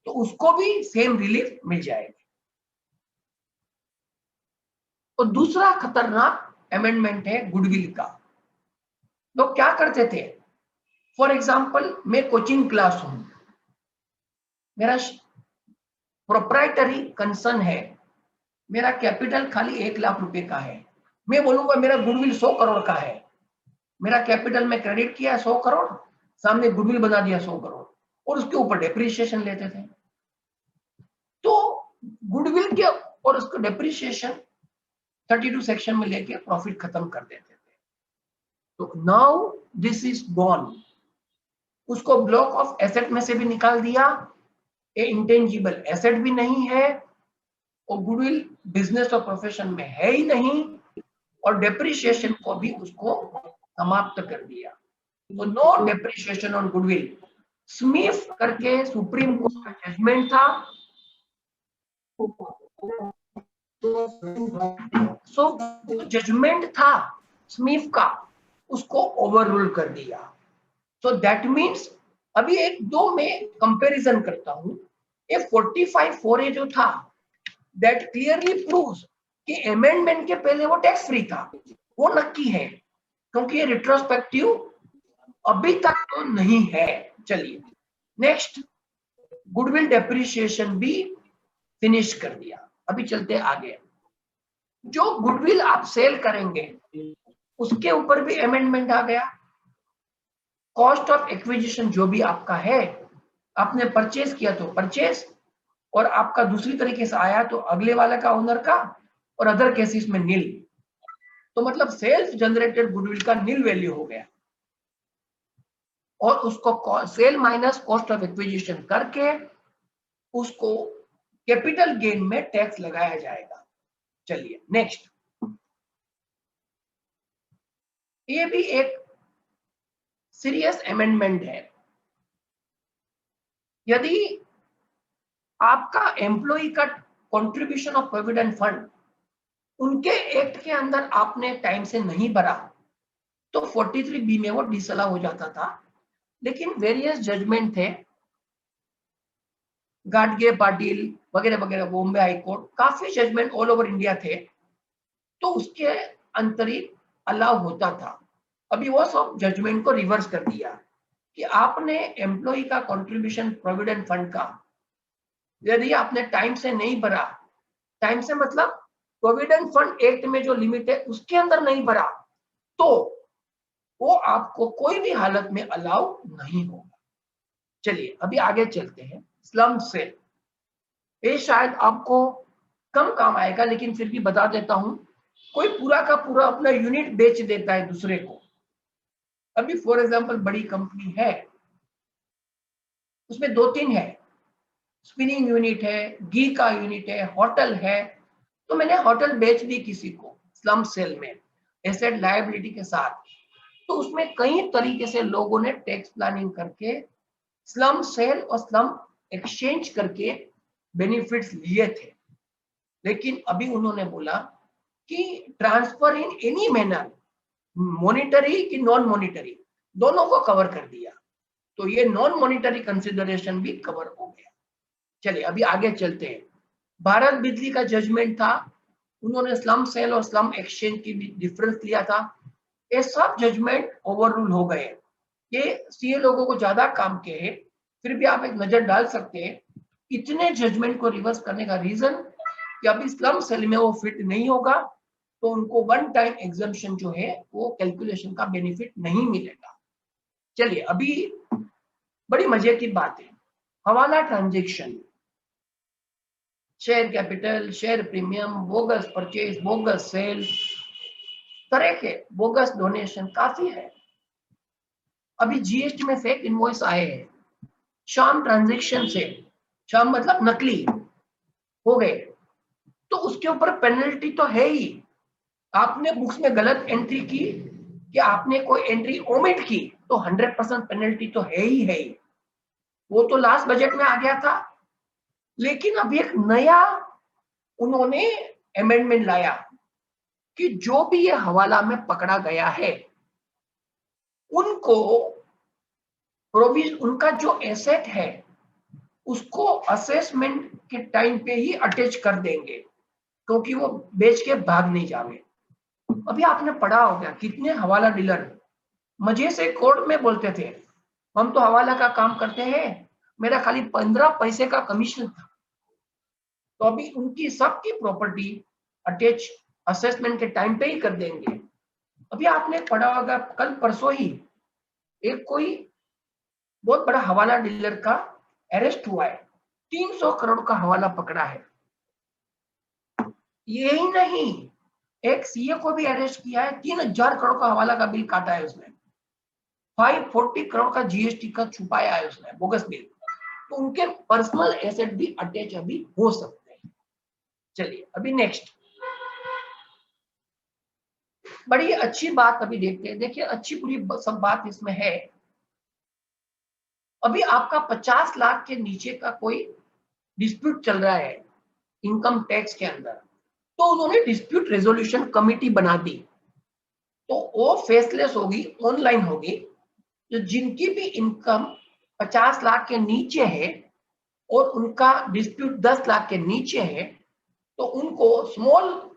तो उसको भी सेम रिलीफ मिल जाएगी। और दूसरा खतरनाक अमेंडमेंट है गुडविल का। लोग क्या करते थे, फॉर एग्जाम्पल मैं कोचिंग क्लास हूं, मेरा प्रोप्राइटरी कंसर्न है, मेरा कैपिटल खाली 1 लाख रुपए का है, मैं बोलूंगा मेरा गुडविल 100 करोड़ का है, मेरा कैपिटल में क्रेडिट किया 100 करोड़, सामने गुडविल बना दिया 100 करोड़ और उसके ऊपर डेप्रिसिएशन लेते थे। तो गुडविल के और उसको डेप्रिसिएशन 32 सेक्शन में लेके प्रॉफिट खत्म कर देते थे। तो नाउ दिस इज गॉन, उसको ब्लॉक ऑफ एसेट में से भी निकाल दिया, ये इंटेंजिबल एसेट भी नहीं है और गुडविल बिजनेस और प्रोफेशन में है ही नहीं, और डेप्रिसिएशन को भी उसको समाप्त कर दिया। तो no depreciation on goodwill. Smith करके सुप्रीम कोर्ट का जजमेंट था, सो जजमेंट था स्मिथ का, उसको ओवररूल कर दिया। सो दैट मीन्स अभी एक दो में कंपैरिजन करता हूं, ये 45(4)A जो था दैट क्लियरली प्रूव्स कि अमेंडमेंट के पहले वो टैक्स फ्री था, वो नक्की है, क्योंकि ये रिट्रोस्पेक्टिव अभी तक तो नहीं है। चलिए नेक्स्ट, गुडविल डेप्रिसिएशन भी फिनिश कर दिया। अभी चलते आगे, जो गुडविल आप सेल करेंगे उसके ऊपर भी अमेंडमेंट आ गया। कॉस्ट ऑफ एक्विजिशन जो भी आपका है, आपने परचेज किया तो परचेज, और आपका दूसरी तरीके से आया तो अगले वाले का ओनर का, और अदर केसेस में नील। तो मतलब सेल्फ जनरेटेड गुडविल का नील वैल्यू हो गया, और उसको sale minus cost of acquisition करके उसको कैपिटल गेन में टैक्स लगाया जाएगा। चलिए नेक्स्ट, ये भी एक सीरियस अमेंडमेंट है। यदि आपका एम्प्लॉय का कंट्रीब्यूशन ऑफ प्रोविडेंट फंड उनके एक्ट के अंदर आपने टाइम से नहीं भरा तो 43B में वो डिसअलाउ हो जाता था। लेकिन वेरियस जजमेंट थे, गाडगे पाटिल वगैरह वगैरह, बॉम्बे हाई कोर्ट, काफी जजमेंट ऑल ओवर इंडिया थे, तो उसके अंतरित अलाउ होता था। अभी वो सब जजमेंट को रिवर्स कर दिया कि आपने एम्प्लॉय का कंट्रीब्यूशन प्रोविडेंट फंड का यदि आपने टाइम से नहीं भरा, टाइम से मतलब प्रोविडेंट फंड एक्ट में जो लिमिट है उसके अंदर नहीं भरा, तो वो आपको कोई भी हालत में अलाउ नहीं होगा। चलिए अभी आगे चलते हैं। स्लम सेल, ये शायद आपको कम काम आएगा, लेकिन फिर भी बता देता हूं। कोई पूरा का पूरा अपना यूनिट बेच देता है दूसरे को। अभी फॉर एग्जांपल बड़ी कंपनी है, उसमें 2-3 है, स्पिनिंग यूनिट है, घी का यूनिट है, होटल है, तो मैंने होटल बेच दी किसी को स्लम सेल में एसेट लायबिलिटी के साथ। तो उसमें कई तरीके से लोगों ने टैक्स प्लानिंग करके स्लम सेल और स्लम एक्सचेंज करके बेनिफिट्स लिए थे। लेकिन अभी उन्होंने बोला कि transfer in any manner, monetary की नॉन मॉनिटरी, दोनों को कवर कर दिया। तो ये नॉन मॉनिटरी कंसिडरेशन भी कवर हो गया। चलिए अभी आगे चलते हैं। भारत बिजली का जजमेंट था, उन्होंने स्लम सेल और स्लम एक्सचेंज की भी डिफरेंस लिया था। ये सब जजमेंट ओवररूल हो गए। ये सीए लोगों को ज्यादा काम के है, फिर भी आप एक नजर डाल सकते हैं। इतने जजमेंट को रिवर्स करने का रीजन कि अभी स्लम सेल में वो फिट नहीं होगा, तो उनको वन टाइम एग्जम्पशन जो है वो कैलकुलेशन का बेनिफिट नहीं मिलेगा। चलिए अभी बड़ी मजे की बात है, hawala transaction, share capital, share premium, bogus purchase, bogus sale, तरह के बोगस डोनेशन काफी है। अभी जीएसटी में फेक इनवॉइस आए हैं, शाम ट्रांजैक्शन से, शाम मतलब नकली हो गए, तो उसके ऊपर पेनल्टी तो है ही। आपने बुक्स में गलत एंट्री की कि आपने कोई एंट्री ओमिट की तो 100% पेनल्टी तो है ही है ही। वो तो लास्ट बजट में आ गया था। लेकिन अभी एक नया उन्होंने अमेंडमेंट लाया कि जो भी ये हवाला में पकड़ा गया है उनको प्रोविजन, उनका जो एसेट है उसको असेसमेंट के टाइम पे ही अटैच कर देंगे, क्योंकि वो बेच के भाग नहीं जावे। अभी आपने पढ़ा होगा कितने हवाला डीलर मजे से कोर्ट में बोलते थे हम तो हवाला का काम करते हैं, मेरा खाली 15 पैसे का कमीशन था। तो अभी उनकी सबकी प्रॉपर्टी अटैच असेसमेंट के टाइम पे ही कर देंगे। अभी आपने पढ़ा होगा कल परसों ही एक कोई बहुत बड़ा हवाला डीलर का अरेस्ट हुआ है, 300 करोड़ का हवाला पकड़ा है। यही नहीं, एक सीए को भी अरेस्ट किया है, 3000 करोड़ का हवाला का बिल काटा है उसने, 540 करोड़ का जीएसटी का छुपाया है उसने, बोगस बिल। तो उनके पर्सनल एसेट भी अटैच अभी हो सकते हैं। चलिए अभी नेक्स्ट, बड़ी अच्छी बात अभी देखते हैं। देखिए अच्छी पूरी सब बात इसमें है। अभी आपका 50 लाख के नीचे का कोई डिस्प्यूट चल रहा है इनकम टैक्स के अंदर, तो उन्होंने डिस्प्यूट रेजोल्यूशन कमेटी बना दी। तो वो फेसलेस होगी, ऑनलाइन होगी। जो जिनकी भी इनकम 50 लाख के नीचे है और उनका डिस्प्यूट 10 लाख के नीचे है, तो उनको स्मॉल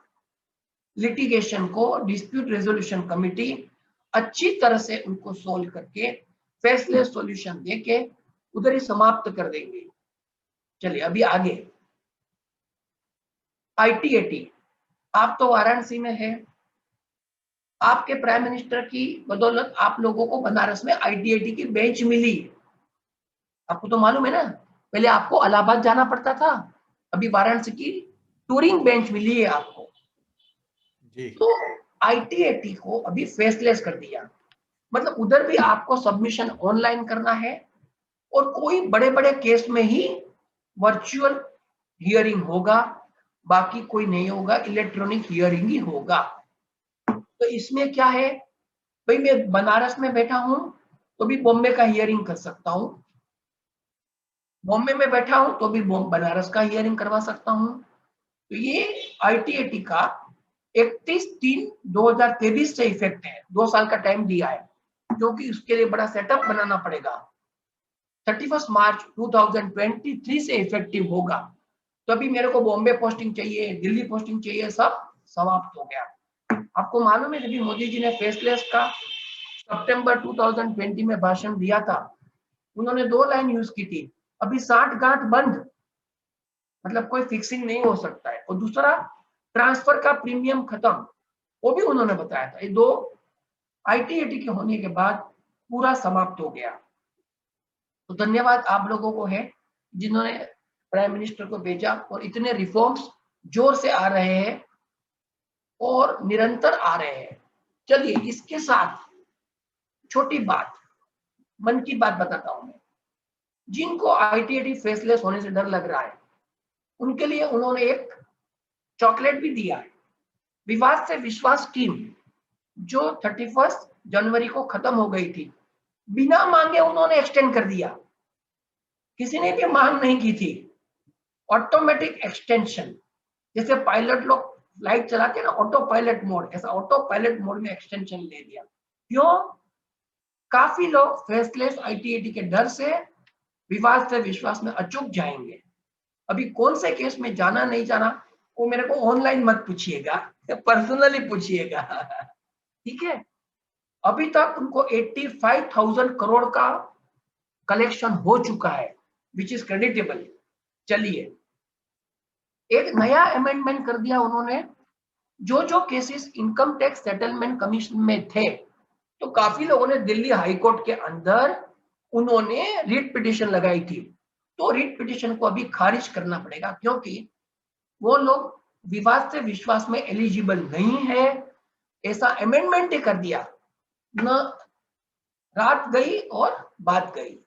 लिटिगेशन को डिस्प्यूट रेजोल्यूशन कमेटी अच्छी तरह से उनको सोल्व करके फेसलेस सॉल्यूशन देके उधर ही समाप्त कर देंगे। चलिए अभी आगे, आईटीएटी, आप तो वाराणसी में है, आपके प्राइम मिनिस्टर की बदौलत आप लोगों को बनारस में आईटीएटी की बेंच मिली। आपको तो मालूम है ना, पहले आपको इलाहाबाद जाना पड़ता था, अभी वाराणसी की टूरिंग बेंच मिली है आपको जी। तो आईटीएटी को अभी फेसलेस कर दिया। मतलब उधर भी आपको सबमिशन ऑनलाइन करना है और कोई बड़े बड़े केस में ही वर्चुअल हियरिंग होगा, बाकी कोई नहीं होगा, इलेक्ट्रॉनिक हियरिंग ही होगा। तो इसमें क्या है भाई, मैं बनारस में बैठा हूं तो भी बॉम्बे का हियरिंग कर सकता हूं, बॉम्बे में बैठा हूं तो भी बनारस का हियरिंग करवा सकता हूं। तो ये आईटीएटी का 31/3/2023 से इफेक्ट है, 2 साल का टाइम दिया है, क्योंकि उसके लिए बड़ा सेटअप बनाना पड़ेगा। 31 मार्च 2023 से इफेक्टिव होगा। तो अभी मेरे को बॉम्बे पोस्टिंग चाहिए, दिल्ली पोस्टिंग चाहिए, सब समाप्त हो गया। आपको मालूम है जब मोदी जी ने फेसलेस का सितंबर 2020 में भाषण दिया था, उन्होंने 2 लाइन यूज की थी, अभी 60 गांठ बंद, मतलब कोई फिक्सिंग नहीं हो सकता है। और दूसरा, ट्रांसफर का प्रीमियम खत्म, वो भी उन्होंने बताया था। ये 2 आईटीएटी के होने के बाद पूरा समाप्त हो गया। तो धन्यवाद आप लोगों को है जिन्होंने प्राइम मिनिस्टर को भेजा, और इतने रिफॉर्म्स जोर से आ रहे हैं और निरंतर आ रहे हैं। चलिए इसके साथ छोटी बात, मन की बात बताता हूं मैं। जिनको आईटीएटी फेसलेस होने से डर लग रहा है, उनके लिए उन्होंने एक चॉकलेट भी दिया है। विवाद से विश्वास स्कीम जो 31 जनवरी को खत्म हो गई थी, बिना मांगे उन्होंने एक्सटेंड कर दिया, किसी ने भी मांग नहीं की थी। ऑटोमेटिक एक्सटेंशन, जैसे पायलट लोग फ्लाइट चलाते हैं ना ऑटो पायलट मोड, ऐसा ऑटो पायलट मोड में एक्सटेंशन ले दिया। क्यों? काफी लोग फेसलेस आईटीएटी के डर से विवाद से विश्वास में अचूक जाएंगे। अभी कौन से केस में जाना नहीं जाना वो मेरे को ऑनलाइन मत पूछिएगा, पर्सनली पूछिएगा, ठीक है। अभी तक उनको 85,000 करोड़ का कलेक्शन हो चुका है, विच इज क्रेडिटेबल। चलिए एक नया अमेंडमेंट कर दिया उन्होंने, जो जो cases income tax settlement commission में थे, तो काफी लोगों ने दिल्ली हाई कोर्ट के अंदर उन्होंने रिट पिटिशन लगाई थी। तो रिट पिटिशन को अभी खारिज करना पड़ेगा, क्योंकि वो लोग विवाद से विश्वास में एलिजिबल नहीं है, ऐसा अमेंडमेंट कर दिया। न रात गई और बात गई,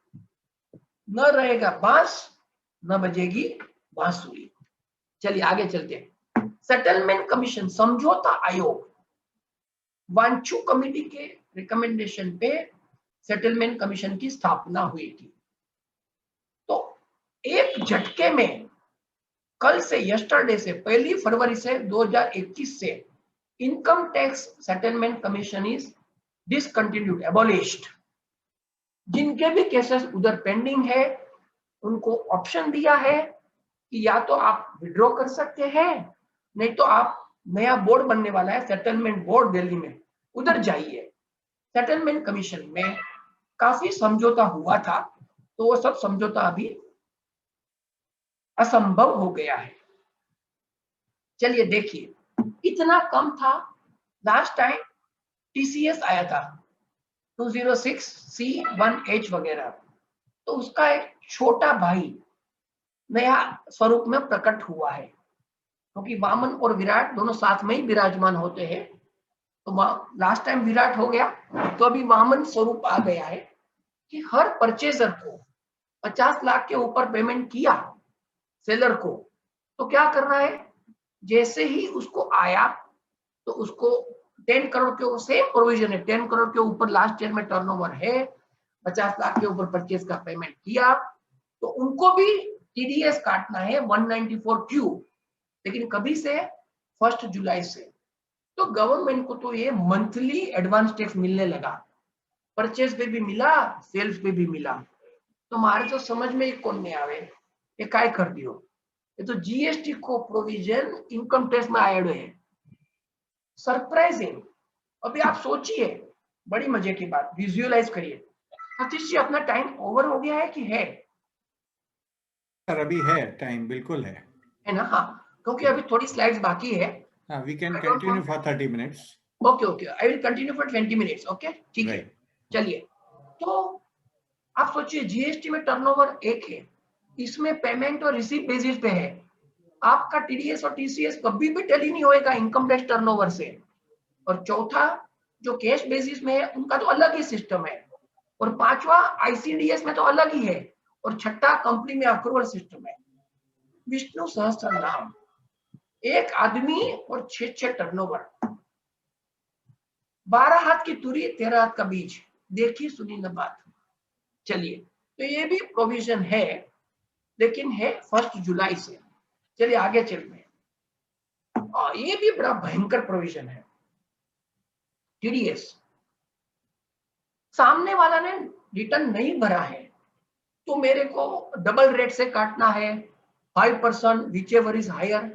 न रहेगा बांस न बजेगी बांसुरी। चलिए आगे चलते हैं। सेटलमेंट कमीशन, समझौता आयोग, वांचू कमेटी के रिकमेंडेशन पे सेटलमेंट कमीशन की स्थापना हुई थी। तो एक झटके में कल से, यस्टरडे से, 1 फरवरी से 2021 से income tax settlement commission is discontinued, abolished. जिनके भी केसेस उधर पेंडिंग है, उनको ऑप्शन दिया है कि या तो आप विड्रॉ कर सकते हैं, नहीं तो आप, नया बोर्ड बनने वाला है सेटलमेंट बोर्ड दिल्ली में, उधर जाइए। सेटलमेंट कमीशन में काफी समझौता हुआ था, तो वो सब समझौता अभी असंभव हो गया है। चलिए देखिए, इतना कम था। लास्ट टाइम टीसीएस आया था 206C1H वगैरह, तो उसका एक छोटा भाई नया स्वरूप में प्रकट हुआ है, क्योंकि वामन और विराट दोनों साथ में ही विराजमान होते हैं। तो लास्ट टाइम विराट हो गया, तो अभी वामन स्वरूप आ गया है कि हर परचेजर को 50 लाख के ऊपर पेमेंट किया सेलर को, तो क्या करना है, जैसे ही उसको आया तो उसको 10 करोड़ के सेम प्रोविजन है, 10 करोड़ के ऊपर लास्ट ईयर में टर्नओवर है, 50 लाख के ऊपर परचेज का पेमेंट किया, तो उनको भी टीडीएस काटना है 194Q, लेकिन कभी से, 1 जुलाई से। तो गवर्नमेंट को तो ये मंथली एडवांस टैक्स मिलने लगा, परचेज पे भी मिला, सेल्स पे भी मिला। तो हमारे तो समझ में ही कौन नहीं आवे, ये काय कर दियो, ये तो जीएसटी को प्रोविजन इनकम टैक्स में ऐड है। सरप्राइजिंग। अभी आप सोचिए, बड़ी मजे की बात, विजुअलाइज करिए। सतीश जी, अपना टाइम ओवर हो गया है कि है? सर अभी है टाइम, बिल्कुल है ना? हाँ, क्योंकि अभी थोड़ी स्लाइड्स बाकी है। We can continue for 30 minutes. Okay okay, I will continue for 20 minutes. Okay, ठीक है। चलिए, तो आप सोचिए, जीएसटी में टर्नओवर एक है, इसमें पेमेंट और रिसीव बेसिस पे है। आपका टीडीएस और टीसीएस कभी भी टैली नहीं होएगा इनकम टैक्स टर्नओवर से। और चौथा, जो कैश बेसिस में है, उनका तो अलग ही सिस्टम है। और पांचवा, आईसीडीएस में तो अलग ही है। और छठा, कंपनी में अक्रूवल सिस्टम है। विष्णु सहस्त्र नाम, एक आदमी और 6 टर्नओवर, 12 हाथ की तुरी, 13 हाथ का बीज, देखी सुनी न बात। चलिए, तो ये भी प्रोविजन है, लेकिन है 1 जुलाई से। चलिए आगे चलते हैं। ये भी बड़ा भयंकर प्रोविजन है। टीडीएस, सामने वाला ने रिटर्न नहीं भरा है, तो मेरे को डबल रेट से काटना है, 5% व्हिचएवर इज हायर।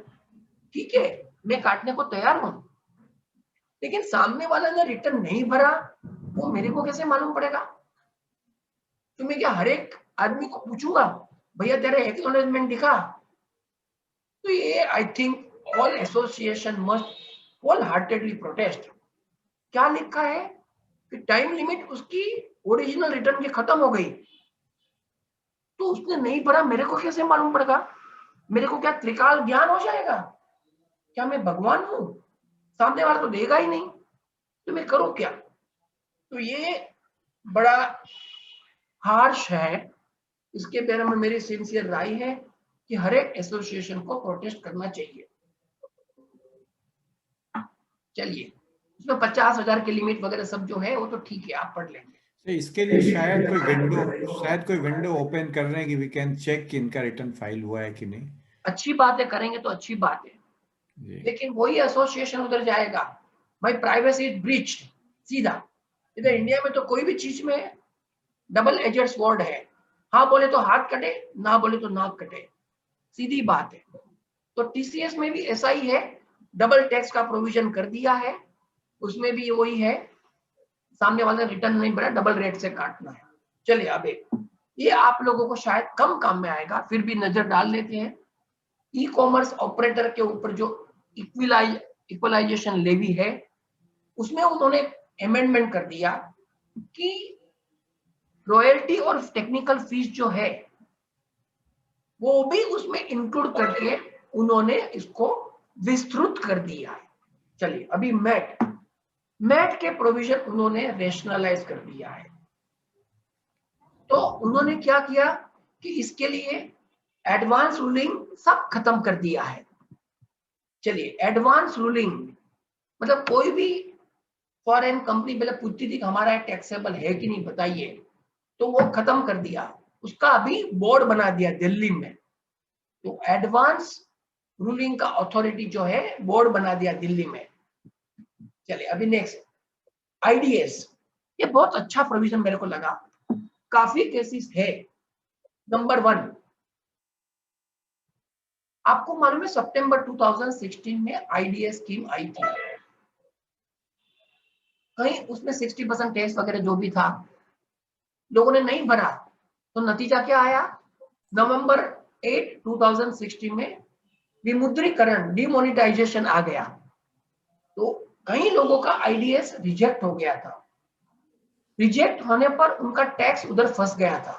ठीक है, मैं काटने को तैयार हूं, लेकिन सामने वाला ने रिटर्न नहीं भरा, वो मेरे को कैसे मालूम पड़ेगा? तो मैं क्या हर एक आदमी को पूछूंगा, भैया तेरे एक्नॉलेजमेंट दिखा? तो ये I think all association must whole heartedly protest. क्या लिखा है कि टाइम लिमिट उसकी ओरिजिनल रिटर्न की खत्म हो गई, तो उसने नहीं भरा, मेरे को कैसे मालूम पड़ेगा? मेरे को क्या त्रिकाल ज्ञान हो जाएगा? क्या मैं भगवान हूं? सामने वाला तो देगा ही नहीं, तो मैं करूं क्या? तो ये बड़ा हार्श है। इसके बारे में मेरी सिंसियर राय है कि हर एक एसोसिएशन को प्रोटेस्ट करना चाहिए। चलिए, उसमें 50,000 की लिमिट वगैरह सब जो है वो तो ठीक है, आप पढ़ लेंगे। तो इसके लिए शायद कोई विंडो ओपन कर रहे हैं कि वी कैन चेक कि इनका रिटर्न फाइल हुआ है कि नहीं। अच्छी बात है, करेंगे तो अच्छी बात है, लेकिन वही एसोसिएशन उधर जाएगा, भाई प्राइवेसी इज ब्रीच्ड सीधा। इधर इंडिया में तो कोई भी चीज में डबल एजेड स्वॉर्ड है, हाँ बोले तो हाथ कटे, ना बोले तो नाक कटे, सीधी बात है। तो टीसीएस में भी ऐसा ही है, डबल टैक्स का प्रोविजन कर दिया है, उसमें भी वही है, सामने वाला रिटर्न नहीं भरा, डबल रेट से काटना है। चलिए, अब ये आप लोगों को शायद कम काम में आएगा, फिर भी नजर डाल लेते हैं। ई कॉमर्स ऑपरेटर के ऊपर जो इक्वलाइजेशन लेवी है, उसमें उन्होंने अमेंडमेंट कर दिया कि रॉयल्टी और टेक्निकल फीस जो है वो भी उसमें इंक्लूड करके उन्होंने इसको विस्तृत कर दिया है। चलिए, अभी मैट के प्रोविजन उन्होंने रेशनलाइज कर दिया है। तो उन्होंने क्या किया कि इसके लिए एडवांस रूलिंग सब खत्म कर दिया है। चलिए, एडवांस रूलिंग मतलब कोई भी फॉरेन कंपनी पहले पूछती थी कि हमारा टैक्सेबल है कि नहीं बताइए, तो वो खत्म कर दिया, उसका अभी बोर्ड बना दिया दिल्ली में। तो एडवांस रूलिंग का अथॉरिटी जो है बोर्ड बना दिया दिल्ली में। चलिए, अभी नेक्स्ट आईडीएस, ये बहुत अच्छा प्रोविजन मेरे को लगा, काफी केसेस है। नंबर 1, आपको मालूम है सितंबर 2016 में आईडीएस स्कीम आई थी, कहीं उसमें 60% टैक्स वगैरह जो भी था, लोगों ने नहीं भरा, तो नतीजा क्या आया? नवंबर 8, 2016 में विमुद्रीकरण, डिमोनेटाइजेशन आ गया। तो कई लोगों का आईडीएस रिजेक्ट हो गया था। रिजेक्ट होने पर उनका टैक्स उधर फंस गया था।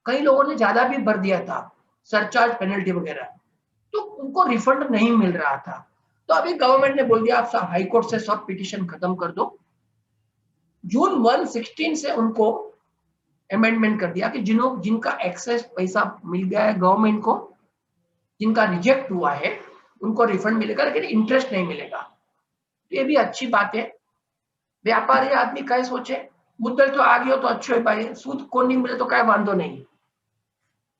कई लोगों ने ज्यादा भी भर दिया था, सरचार्ज, पेनल्टी वगैरह, तो उनको रिफंड नहीं मिल रहा था। तो अभी गवर्नमेंट ने बोल दिया आप हाई कोर्ट से सब पिटीशन खत्म कर दो। जून 1, 16 से उनको अमेंडमेंट कर दिया कि जिनका एक्सेस पैसा मिल गया है गवर्नमेंट को, जिनका रिजेक्ट हुआ है उनको रिफंड मिलेगा, लेकिन इंटरेस्ट नहीं मिलेगा। ये भी अच्छी बात है। व्यापारी आदमी क्या सोचे, मुद्दल तो आ गयो तो अच्छो है भाई, सूद को नहीं मिले तो क्या वांधो नहीं,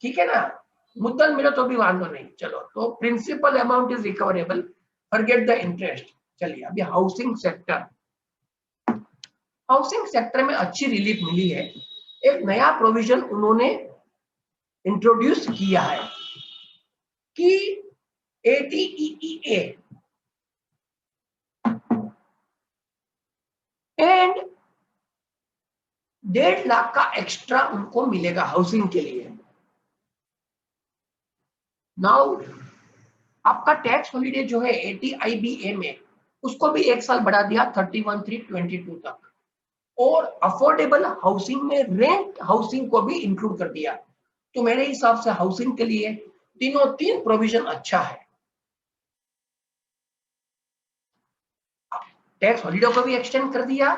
ठीक है ना, मुद्दल मिले तो भी वांधो नहीं। चलो, तो principal amount is recoverable, forget the interest. चलिए अभी हाउसिंग सेक्टर, हाउसिंग सेक्टर में अच्छी रिलीफ मिली है। एक नया प्रोविजन उन्होंने इंट्रोड्यूस किया है कि ATEEA एंड 1.5 लाख का एक्स्ट्रा उनको मिलेगा हाउसिंग के लिए। नाउ आपका टैक्स हॉलीडे जो है ATIBA में, उसको भी 1 साल बढ़ा दिया 31/3/22 तक, और अफोर्डेबल हाउसिंग में रेंट हाउसिंग को भी इंक्लूड कर दिया। तो मेरे हिसाब से हाउसिंग के लिए तीन प्रोविजन अच्छा है। टैक्स हॉलीडे को भी एक्सटेंड कर दिया।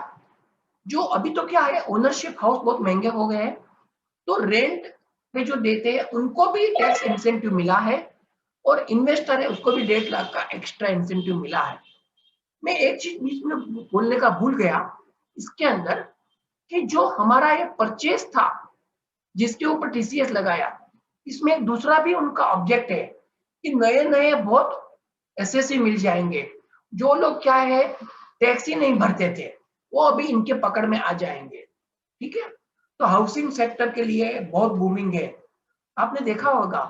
जो अभी तो क्या है, ओनरशिप हाउस बहुत महंगे हो गए हैं, तो रेंट पे जो देते हैं उनको भी टैक्स इंसेंटिव मिला है, और इन्वेस्टर है उसको भी 1.5 लाख का एक्स्ट्रा इंसेंटिव मिला है। मैं एक चीज बीच में बोलने का भूल गया इसके अंदर, कि जो हमारा ये परचेस था जिसके ऊपर TCS लगाया, इसमें एक दूसरा भी उनका ऑब्जेक्ट है कि नए नए बहुत एसएससी मिल जाएंगे। जो लोग क्या है टैक्स ही नहीं भरते थे, वो अभी इनके पकड़ में आ जाएंगे, ठीक है। तो हाउसिंग सेक्टर के लिए बहुत बूमिंग है। आपने देखा होगा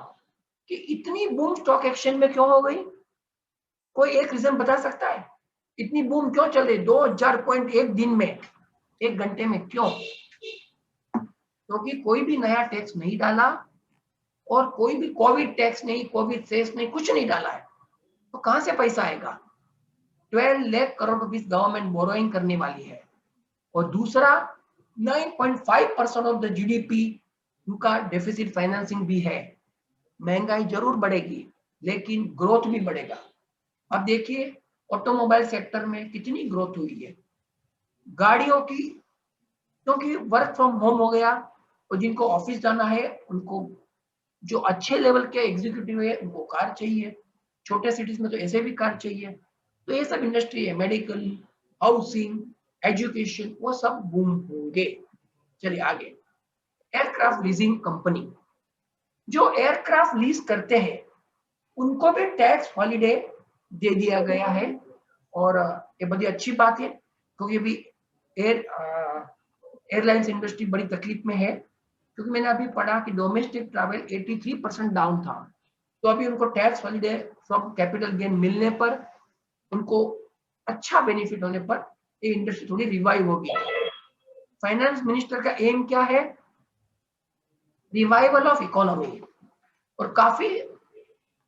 कि इतनी बूम स्टॉक एक्सचेंज में क्यों हो गई? कोई एक रीजन बता सकता है इतनी बूम क्यों चल रही 2000 पॉइंट एक दिन में, 1 घंटे में? क्यों? क्योंकि कोई भी नया टैक्स नहीं डाला, और कोई भी कोविड टैक्स नहीं, कोविड सेस नहीं, कुछ नहीं डाला है। तो कहां से पैसा आएगा? 12 lakh crore rupees government borrowing करने वाली है। और दूसरा 9.5% ऑफ द GDP उनका डेफिसिट फाइनेंसिंग भी है। महंगाई जरूर बढ़ेगी, लेकिन ग्रोथ भी बढ़ेगा। अब देखिए ऑटोमोबाइल सेक्टर में कितनी ग्रोथ हुई है, गाड़ियों की, क्योंकि वर्क फ्रॉम होम हो गया, और जिनको ऑफिस जाना है उनको, जो अच्छे लेवल के एग्जीक्यूटिव है उनको कार चाहिए, छोटे सिटीज में तो ऐसे भी कार चाहिए। तो ये सब इंडस्ट्री है, मेडिकल, हाउसिंग, एजुकेशन, वो सब बूम होंगे। चलिए आगे, एयरक्राफ्ट लीजिंग कंपनी, जो एयरक्राफ्ट लीज करते हैं उनको भी टैक्स हॉलीडे दे दिया गया है, और ये बड़ी अच्छी बात है, क्योंकि अभी एयरलाइंस इंडस्ट्री बड़ी तकलीफ में है। क्योंकि मैंने अभी पढ़ा कि डोमेस्टिक ट्रैवल 83% डाउन था, तो अभी उनको tax holiday from capital gain मिलने पर, उनको अच्छा बेनिफिट होने पर ये इंडस्ट्री थोड़ी रिवाइव होगी। फाइनेंस मिनिस्टर का एम क्या है? रिवाइवल ऑफ इकोनॉमी, और काफी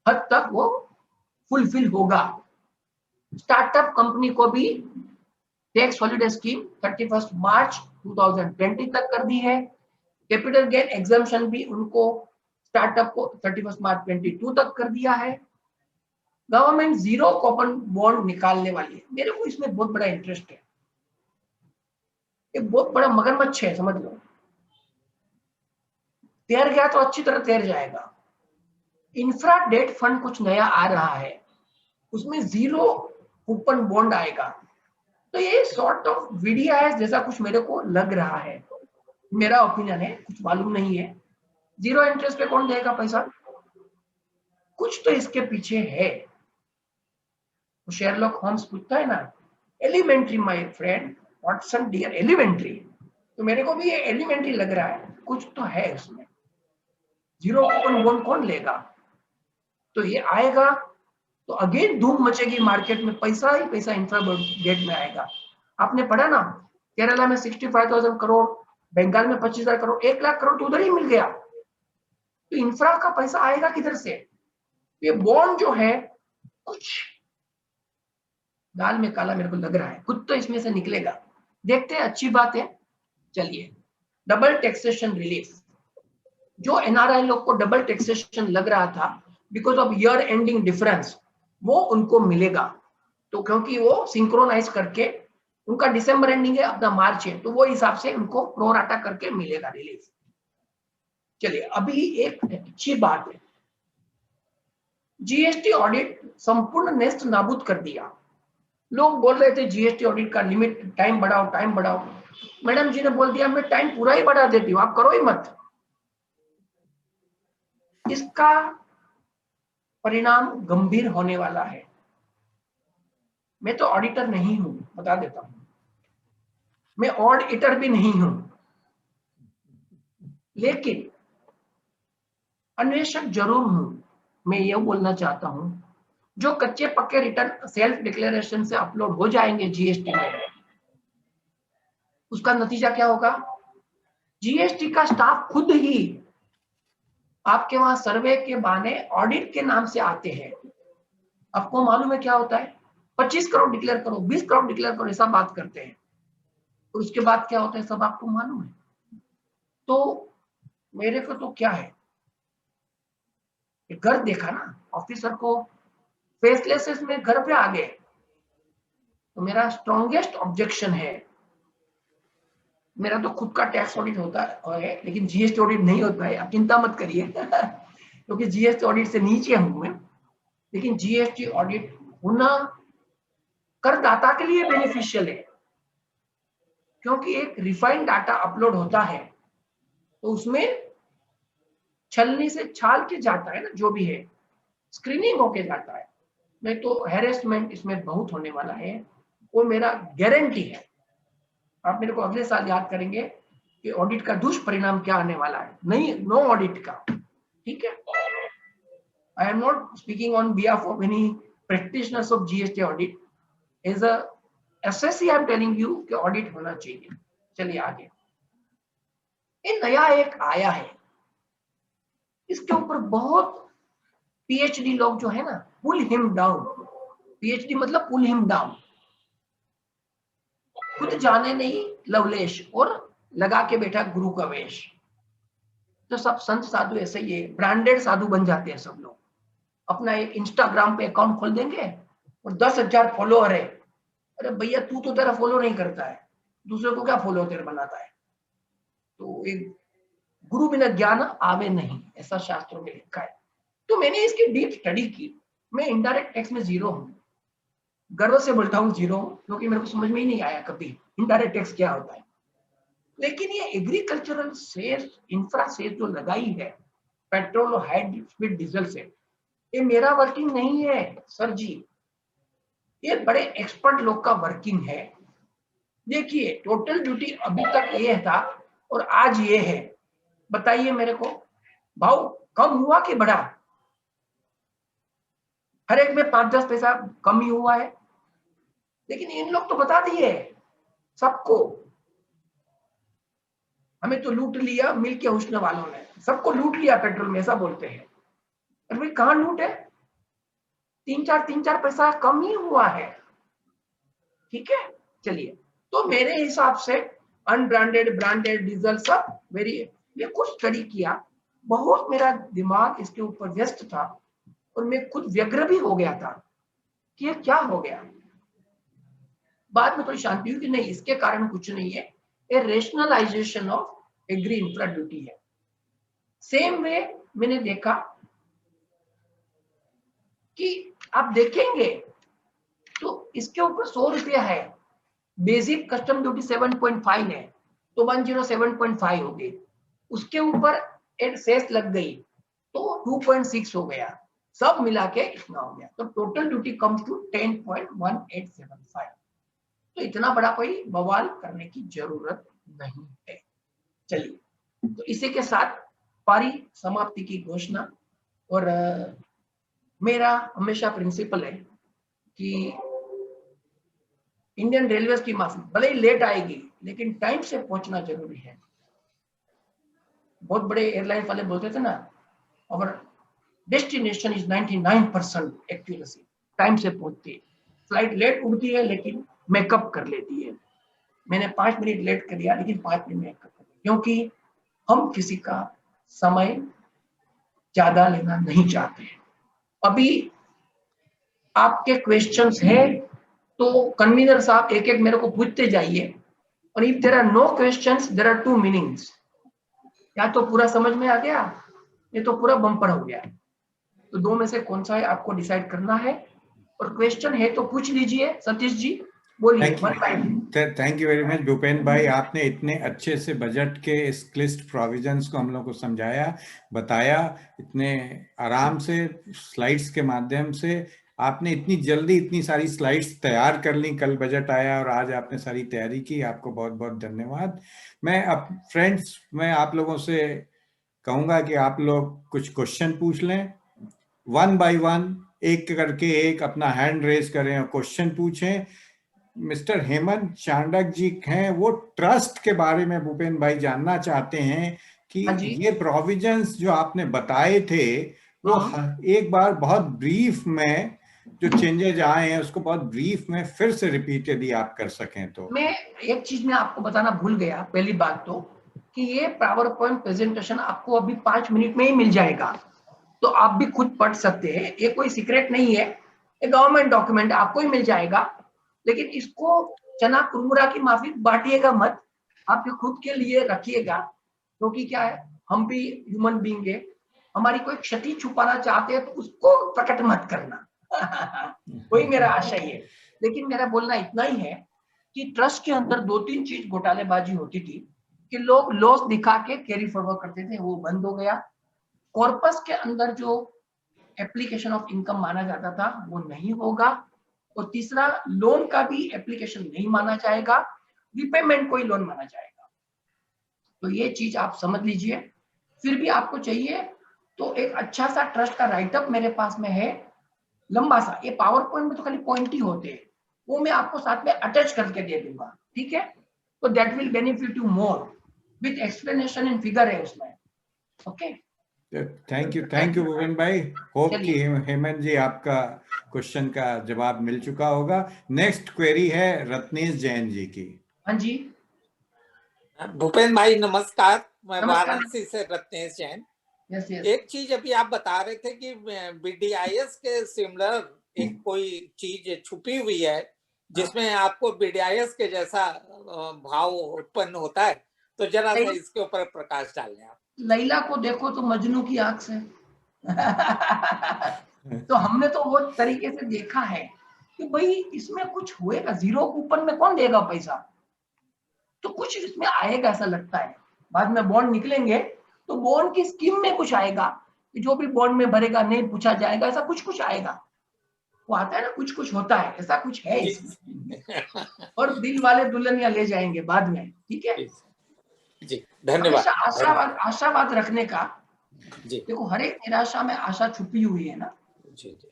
हद तक वो फुलफिल होगा। स्टार्टअप कंपनी को भी टैक्स हॉलीडे स्कीम 31 मार्च 2020 तक कर दी है। कैपिटल गेन एग्जम्पशन भी उनको स्टार्टअप को 31 मार्च 22 तक कर दिया है। गवर्नमेंट जीरो कूपन बॉन्ड निकालने वाली है। मेरे को इसमें बहुत बड़ा इंटरेस्ट है, एक बहुत बड़ा मगरमच्छ है, समझ लो। तैर गया तो अच्छी तरह तैर जाएगा। इंफ्रा डेट फंड कुछ नया आ रहा है, उसमें जीरो कूपन बॉन्ड आएगा। तो ये सॉर्ट ऑफ VDIS जैसा कुछ मेरे को लग रहा है, मेरा ओपिनियन है, कुछ मालूम नहीं है। जीरो इंटरेस्ट पे कौन देगा पैसा? कुछ तो इसके पीछे है। तो शेरलॉक होम्स पूछता है ना, elementary my friend, Watson dear, elementary. तो मेरे को भी ये एलिमेंट्री लग रहा है, कुछ तो है उसमें। जीरो कूपन बॉन्ड कौन लेगा? तो ये आएगा तो अगेन धूम मचेगी मार्केट में, पैसा ही पैसा इंफ्रा डेट में आएगा। आपने पढ़ा ना, केरला में 65,000 करोड़ बंगाल में 25,000 करोड़, 1 लाख करोड़ तो उधर ही मिल गया। तो इंफ्रा का पैसा आएगा किधर से? ये बॉन्ड जो है, कुछ दाल में काला मेरे को लग रहा है, कुछ तो इसमें से निकलेगा। देखते हैं, अच्छी बात है। चलिए, डबल टैक्सेशन रिलीफ, जो एनआरआई लोग को डबल टैक्सेशन लग रहा था because of year ending difference, वो उनको मिलेगा। तो क्योंकि वो सिंक्रोनाइज करके, उनका दिसंबर एंडिंग है, अपना मार्च है, तो वो हिसाब से उनको प्रोराटा करके मिलेगा रिलीफ। चलिए, अभी एक अच्छी बात है, जीएसटी ऑडिट संपूर्ण नेस्त नाबूद कर दिया। लोग बोल रहे थे जीएसटी ऑडिट का लिमिट, टाइम बढ़ाओ, टाइम बढ़ाओ। मैडम जी ने बोल दिया मैं टाइम पूरा ही बढ़ा देती हूँ, आप करो ही मत। इसका परिणाम गंभीर होने वाला है। मैं तो ऑडिटर नहीं हूं, बता देता हूं, मैं ऑडिटर भी नहीं हूं, लेकिन अन्वेषक जरूर हूं। मैं यह बोलना चाहता हूं, जो कच्चे पक्के रिटर्न सेल्फ डिक्लेरेशन से अपलोड हो जाएंगे जीएसटी में, उसका नतीजा क्या होगा? जीएसटी का स्टाफ खुद ही आपके वहां सर्वे के बहाने ऑडिट के नाम से आते हैं। आपको मालूम है क्या होता है? 25 करोड़ डिक्लेयर करो, 20 करोड़ डिक्लेयर करो, ऐसा बात करते हैं। और उसके बाद क्या होता है सब आपको मालूम है। तो मेरे को तो क्या है, घर देखा ना, ऑफिसर को फेसलेस में घर पे आ गए। तो मेरा स्ट्रॉन्गेस्ट ऑब्जेक्शन है, मेरा तो खुद का टैक्स ऑडिट होता है लेकिन जीएसटी ऑडिट नहीं होता है, आप चिंता मत करिए क्योंकि जीएसटी ऑडिट से नीचे हूं मैं। लेकिन जीएसटी ऑडिट होना करदाता के लिए बेनिफिशियल है, क्योंकि एक रिफाइंड डाटा अपलोड होता है तो उसमें छलनी से छाल के जाता है ना, जो भी है स्क्रीनिंग होके जाता है। नहीं तो हैरेसमेंट इसमें बहुत होने वाला है, वो मेरा गारंटी है। आप मेरे को अगले साल याद करेंगे कि ऑडिट का दुष्परिणाम क्या आने वाला है, नहीं नो ऑडिट का। ठीक है, I am not speaking on behalf of any practitioners of GST audit, as a SSC I am telling you कि ऑडिट होना चाहिए। चलिए आगे, ये नया एक आया है, इसके ऊपर बहुत पीएचडी लोग जो है ना, पुल हिम डाउन, पीएचडी मतलब पुल हिम डाउन, खुद जाने नहीं लवलेश और लगा के बैठा गुरु का वेश। तो सब संत साधु ऐसे ही है, ब्रांडेड साधु बन जाते हैं सब लोग। अपना एक इंस्टाग्राम पे अकाउंट खोल देंगे और 10,000 फॉलोअर है। अरे भैया, तू तो तेरा फॉलो नहीं करता है, दूसरे को क्या फॉलो तेरे बनाता है? तो एक गुरु बिना ज्ञान आवे नहीं, ऐसा शास्त्रों में लिखा है। तो मैंने इसकी डीप स्टडी की। मैं इनडायरेक्ट टैक्स में जीरो हूँ, गर्व से बोलता हूँ जीरो, क्योंकि मेरे को समझ में ही नहीं आया कभी इनडायरेक्ट टैक्स क्या होता है। लेकिन ये एग्रीकल्चरल सेस, इंफ्रा सेस जो लगाई है पेट्रोल और हाई स्पीड डीजल से, ये मेरा वर्किंग नहीं है सर जी, ये बड़े एक्सपर्ट लोग का वर्किंग है। देखिए, टोटल ड्यूटी अभी तक ये था और आज ये है। बताइए मेरे को, भाव कम हुआ कि बढ़ा? हर एक में 5-10 पैसा कम ही हुआ है। लेकिन इन लोग तो बता दिए सबको, हमें तो लूट लिया मिल के हुस्न वालों ने, सबको लूट लिया पेट्रोल में, ऐसा बोलते हैं। अरे भाई, कहां लूट है? 3-4 पैसा कम ही हुआ है। ठीक है, चलिए। तो मेरे हिसाब से अनब्रांडेड, ब्रांडेड, डीजल सब मेरी, ये कुछ स्टडी किया, बहुत मेरा दिमाग इसके ऊपर व्यस्त था और मैं खुद व्यग्र भी हो गया था कि ये क्या हो गया। बाद में थोड़ी शांति हुई कि नहीं, इसके कारण कुछ नहीं है, ये rationalization of agri infra duty है। सेम वे मैंने देखा कि आप देखेंगे तो इसके ऊपर 100 रुपया है, बेसिक कस्टम ड्यूटी 7.5 है, तो 107.5 हो गई। उसके ऊपर एक सेस लग गई तो 2.6 हो गया, सब मिला के इतना हो गया। तो टोटल ड्यूटी कम्स टू 10.1875। तो इतना बड़ा कोई बवाल करने की जरूरत नहीं है। चलिए, तो इसी के साथ पारी समाप्ति की घोषणा। और मेरा हमेशा प्रिंसिपल है कि इंडियन रेलवे की माफी, भले ही लेट आएगी लेकिन टाइम से पहुंचना जरूरी है। बहुत बड़े एयरलाइन वाले बोलते थे ना, और डेस्टिनेशन इज 99% एक्यूरेसी, टाइम से पहुंचती है। फ्लाइट लेट उड़ती है लेकिन मेकअप कर लेती है। मैंने 5 मिनट लेट कर दिया लेकिन 5 मिनट मेकअप कर दिया, क्योंकि हम किसी का समय ज्यादा लेना नहीं चाहते हैं। अभी आपके क्वेश्चंस है तो कन्वीनर साहब एक एक मेरे को पूछते जाइए, और if there are no questions there are 2 meanings, या तो पूरा समझ में आ गया, ये तो पूरा बम्पर हो गया। तो दो में से कौन सा है आपको डिसाइड करना है, और क्वेश्चन है तो पूछ लीजिए। सतीश जी बोलिए। Thank you very much Bhupen bhai, आपने इतने अच्छे से बजट के इस क्लिष्ट प्रोविजंस को हम लोग को समझाया, बताया, इतने आराम से स्लाइड्स के माध्यम से आपने इतनी जल्दी इतनी सारी स्लाइड्स तैयार कर ली। कल बजट आया और आज आपने सारी तैयारी की, आपको बहुत बहुत धन्यवाद। मैं अब फ्रेंड्स, मैं आप लोगों से कहूँगा कि आप लोग कुछ क्वेश्चन पूछ लें, 1 बाय 1 एक करके एक अपना हैंड रेज करें और क्वेश्चन पूछें। मिस्टर हेमंत चांडक जी हैं, वो ट्रस्ट के बारे में भूपेन भाई जानना चाहते हैं कि ये प्रोविजंस जो आपने बताए थे वो एक बार बहुत ब्रीफ में जो चेंजेज आए हैं उसको बहुत ब्रीफ में फिर से रिपीट यदि आप कर सकें तो। मैं एक चीज में आपको बताना भूल गया, पहली बात तो कि ये पावर पॉइंट प्रेजेंटेशन आपको अभी 5 मिनट में ही मिल जाएगा, तो आप भी खुद पढ़ सकते हैं, ये कोई सीक्रेट नहीं है, ये गवर्नमेंट डॉक्यूमेंट आपको ही मिल जाएगा। लेकिन इसको चना कुरमुरा की माफी बांटिएगा मत, आप ये खुद के लिए रखिएगा, क्योंकि क्या है, हम भी ह्यूमन बीइंग है, हमारी कोई क्षति छुपाना चाहते हैं तो उसको प्रकट मत करना। वही मेरा आशय है। लेकिन मेरा बोलना इतना ही है कि ट्रस्ट के अंदर 2-3 चीज घोटालेबाजी होती थी कि लोग लॉस दिखा के कैरी फॉरवर्ड करते थे, वो बंद हो गया। कॉर्पस के अंदर जो एप्लीकेशन ऑफ इनकम माना जाता था वो नहीं होगा, और तीसरा लोन का भी एप्लीकेशन नहीं माना जाएगा, रिपेमेंट को ही लोन माना जाएगा। तो ये चीज आप समझ लीजिए। फिर भी आपको चाहिए तो एक अच्छा सा ट्रस्ट का राइटअप मेरे पास में है, लंबा सा, ये पावर पॉइंट में तो खाली पॉइंट ही होते हैं, वो मैं आपको साथ में अटैच करके दे दूंगा, ठीक है? तो that will benefit you more, with explanation in figure है उसमें। ओके, थैंक यू भूपेन भाई। होप कि हेमंत जी आपका क्वेश्चन का जवाब मिल चुका होगा। नेक्स्ट क्वेरी है रत्नेश जैन जी की। हाँ जी भूपेन भाई नमस्कार, मैं वाराणसी से रत्नेश जैन। Yes yes. एक चीज अभी आप बता रहे थे कि बीडीआईएस के सिमिलर एक कोई चीज छुपी हुई है जिसमें आपको बीडीआईएस के जैसा भाव उत्पन्न होता है, तो जरा सा इसके ऊपर प्रकाश डालें आप। लैला को देखो तो मजनू की आंख से। तो हमने तो वो तरीके से देखा है कि भाई इसमें कुछ होएगा, जीरो कूपन में कौन देगा पैसा, तो कुछ इसमें आएगा ऐसा लगता है। बाद में बॉन्ड निकलेंगे तो बॉन्ड की स्कीम में कुछ आएगा, जो भी बॉन्ड में भरेगा नहीं पूछा जाएगा, ऐसा कुछ कुछ आएगा। वो आता है ना, कुछ कुछ होता है, ऐसा कुछ है इसमें। और दिल वाले दुल्हनिया ले जाएंगे बाद में, ठीक है जी, धन्यवाद। आशावाद रखने का जी, देखो, हर एक निराशा में आशा छुपी हुई है ना। जी जी।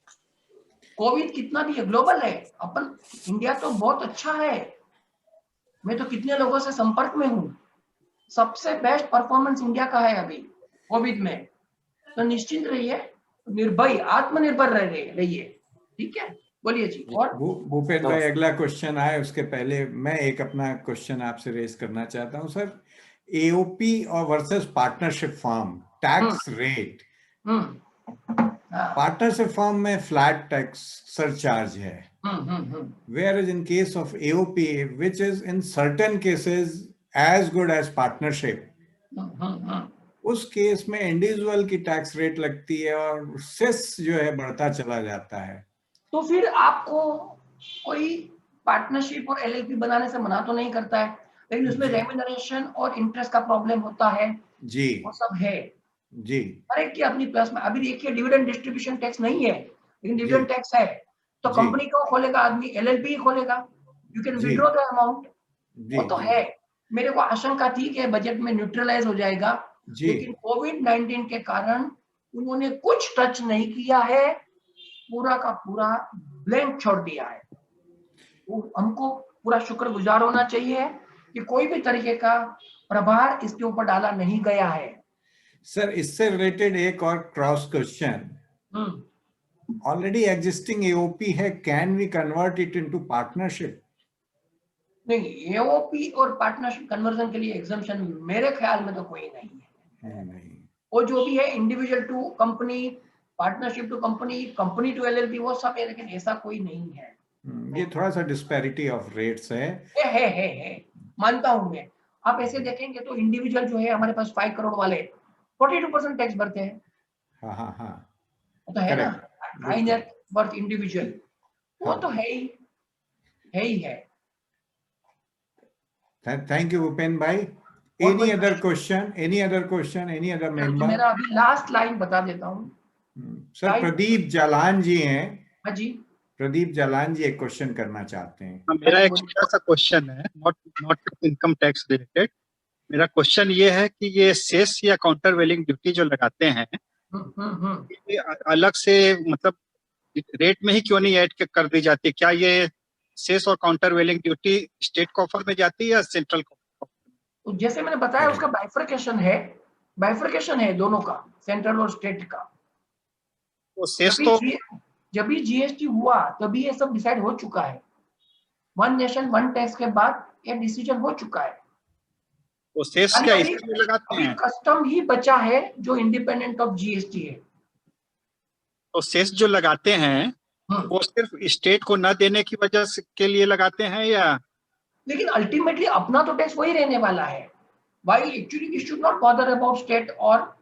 कोविड कितना भी है, ग्लोबल है, अपन इंडिया तो बहुत अच्छा है, मैं तो कितने लोगों से संपर्क में हूँ, सबसे बेस्ट परफॉर्मेंस इंडिया का है अभी कोविड में। तो निश्चिंत रहिए, निर्भय आत्मनिर्भर रहिए, ठीक है? बोलिए जी। और भूपेन भाई अगला क्वेश्चन आए उसके पहले मैं एक अपना क्वेश्चन आपसे रेज करना चाहता हूँ सर। एओपी और versus partnership form tax rate, partnership form में फ्लैट टैक्स सरचार्ज है, whereas in case of AOP, which is in certain cases as good as partnership, उस केस में इंडिविजुअल की टैक्स रेट लगती है और सेस जो है बढ़ता चला जाता है। तो फिर आपको कोई पार्टनरशिप और एलएलपी बनाने से मना तो नहीं करता है, लेकिन उसमें रेम्यूनरेशन और इंटरेस्ट का प्रॉब्लम होता है जी, वो सब है जी। हर एक की अपनी प्लस में। अभी देखिए डिविडेंड डिस्ट्रीब्यूशन टैक्स नहीं है, लेकिन डिविडेंड टैक्स है, तो कंपनी को खोलेगा आदमी, एलएलपी खोलेगा, you can withdraw the amount, वो तो है। मेरे को आशंका थी कि बजट में न्यूट्रलाइज हो जाएगा, लेकिन कोविड-19 के कारण उन्होंने कुछ टच नहीं किया है, पूरा का पूरा ब्लैंक छोड़ दिया है। वो हमको पूरा शुक्रगुजार होना चाहिए कि कोई भी तरीके का प्रभार इसके ऊपर डाला नहीं गया है। सर इससे रिलेटेड एक और cross question, already existing AOP है, can we convert it into partnership? नहीं, एओपी और पार्टनरशिप कन्वर्जन के लिए एग्जम्पशन मेरे ख्याल में तो कोई नहीं है। नहीं, वो जो भी है individual to company, partnership to company, company to LLP, वो सब है, लेकिन ऐसा कोई नहीं है। ये थोड़ा सा डिस्पैरिटी ऑफ रेट्स है। मानता हूं मैं। आप ऐसे देखेंगे तो इंडिविजुअल जो है हमारे पास 5 करोड़ वाले 42% टैक्स भरते हैं। हाँ हाँ हाँ, तो है ना, हाई नेट वर्थ इंडिविजुअल, वो तो है ही है। थैंक यू भूपेन भाई। Any other question, any other question, any other member? मेरा अभी लास्ट लाइन बता देता हूँ सर। प्रदीप जालान जी हैं। हाँ जी, प्रदीप जालान जी एक क्वेश्चन करना चाहते हैं। मेरा एक छोटा सा क्वेश्चन है, नॉट इनकम टैक्स रिलेटेड। मेरा क्वेश्चन ये है कि ये सेस या काउंटर वेलिंग ड्यूटी जो लगाते हैं, ये अलग से मतलब रेट में ही क्यों नहीं ऐड कर दी जाती? क्या ये सेस और काउंटर वेलिंग ड्यूटी स्टेट कॉफर में जाती है या सेंट्रल कॉफर? तो जैसे मैंने बताया उसका बाइफर्केशन है दोनों का, सेंट्रल और स्टेट का। तो सेस तो जब भी जीएसटी हुआ तभी ये सब डिसाइड हो चुका है। वन नेशन वन टैक्स के बाद ये डिसीजन हो चुका है। तो सेस क्या इसमें लगाते हैं? कस्टम ही बचा है जो इंडिपेंडेंट ऑफ जीएसटी है। तो सेस जो लगाते हैं वो सिर्फ स्टेट को न देने की वजह से के लिए लगाते हैं या? लेकिन अल्टीमेटली अपना तो टैक्स वही रहने वाला है। Why actually we should not bother about state और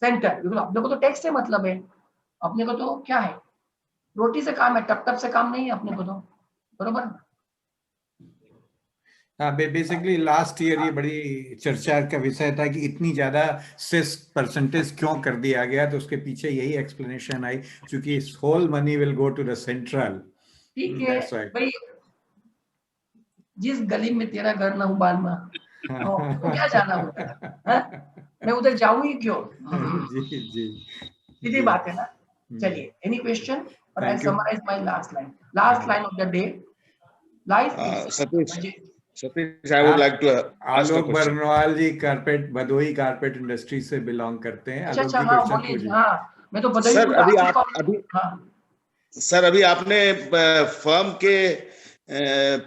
सेंटर, बिकॉज़ अपने को तो टैक्स से मतलब है। अपने को तो क्या है, रोटी से काम है, टप टप से काम नहीं है अपने को तो, बरोबर। बेसिकली लास्ट ईयर ये बड़ी चर्चा का विषय था कि इतनी ज्यादा सेस परसेंटेज क्यों कर दिया गया, तो उसके पीछे यही एक्सप्लेनेशन आई, क्योंकि whole money will go to the central. ठीक है भाई, जिस गली में तेरा घर ना उबालना, तो क्या जाना होता है? मैं उधर जाऊं ही क्यों? जी जी, सीधी बात है ना। चलिए, एनी क्वेश्चन? और I summarise my last line of the day. Life Satish, I would like to ask a Alok question. Barnwal ji Bhadohi carpet industry से बिलोंग करते हैं। अच्छा, हाँ बोलिए। हाँ, मैं तो भदोही। सर अभी आपने फर्म के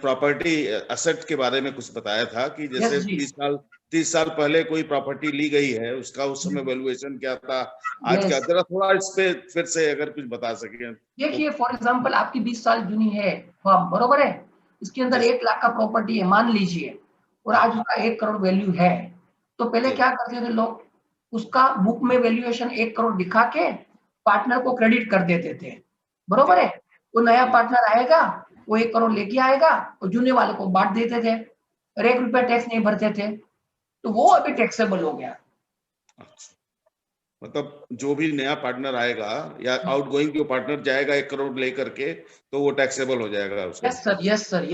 प्रॉपर्टी असेट के बारे में कुछ बताया था कि जैसे 30 साल पहले कोई प्रॉपर्टी ली गई है, उसका उस समय वैल्यूएशन क्या था, आज क्या? जरा थोड़ा इस पे फिर से अगर कुछ बता सके। देखिए, फॉर एग्जांपल आपकी 20 साल जुनी है फर्म, बरोबर है, इसके अंदर 1 लाख का प्रॉपर्टी है मान लीजिए, और आज उसका 1 करोड़ वैल्यू है। तो पहले क्या करते थे लोग, उसका बुक में वैल्यूएशन 1 करोड़ दिखा के पार्टनर को क्रेडिट कर देते थे, बरोबर है। वो नया पार्टनर आएगा, वो 1 करोड़ लेके आएगा और जूने वाले को बांट देते थे, और 1 रुपया टैक्स नहीं भरते थे। तो वो अभी टैक्सेबल हो गया। मतलब जो भी नया पार्टनर आएगा या आउटगोइंग जो पार्टनर जाएगा 1 करोड़ लेकर के, तो वो टैक्सेबल हो जाएगा उसका। Yes sir.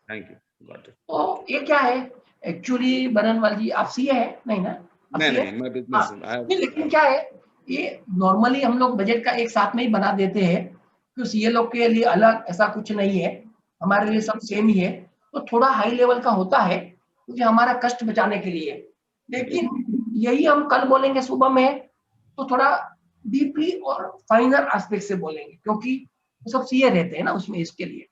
Thank you. तो ये क्या है एक्चुअली, बरनवाल जी, आप सीए है? नहीं ना? नहीं, मैं बिजनेस नहीं, लेकिन क्या है, ये नॉर्मली हम लोग बजट का एक साथ में ही बना देते हैं, तो सीए लोग के लिए अलग ऐसा कुछ नहीं है, हमारे लिए सब सेम ही है। तो थोड़ा हाई लेवल का होता है क्योंकि हमारा कष्ट बचाने के लिए, लेकिन यही हम कल बोलेंगे सुबह में तो थोड़ा डीपली और फाइनर एस्पेक्ट से बोलेंगे, क्योंकि सब सीए रहते हैं ना उसमें, इसके लिए।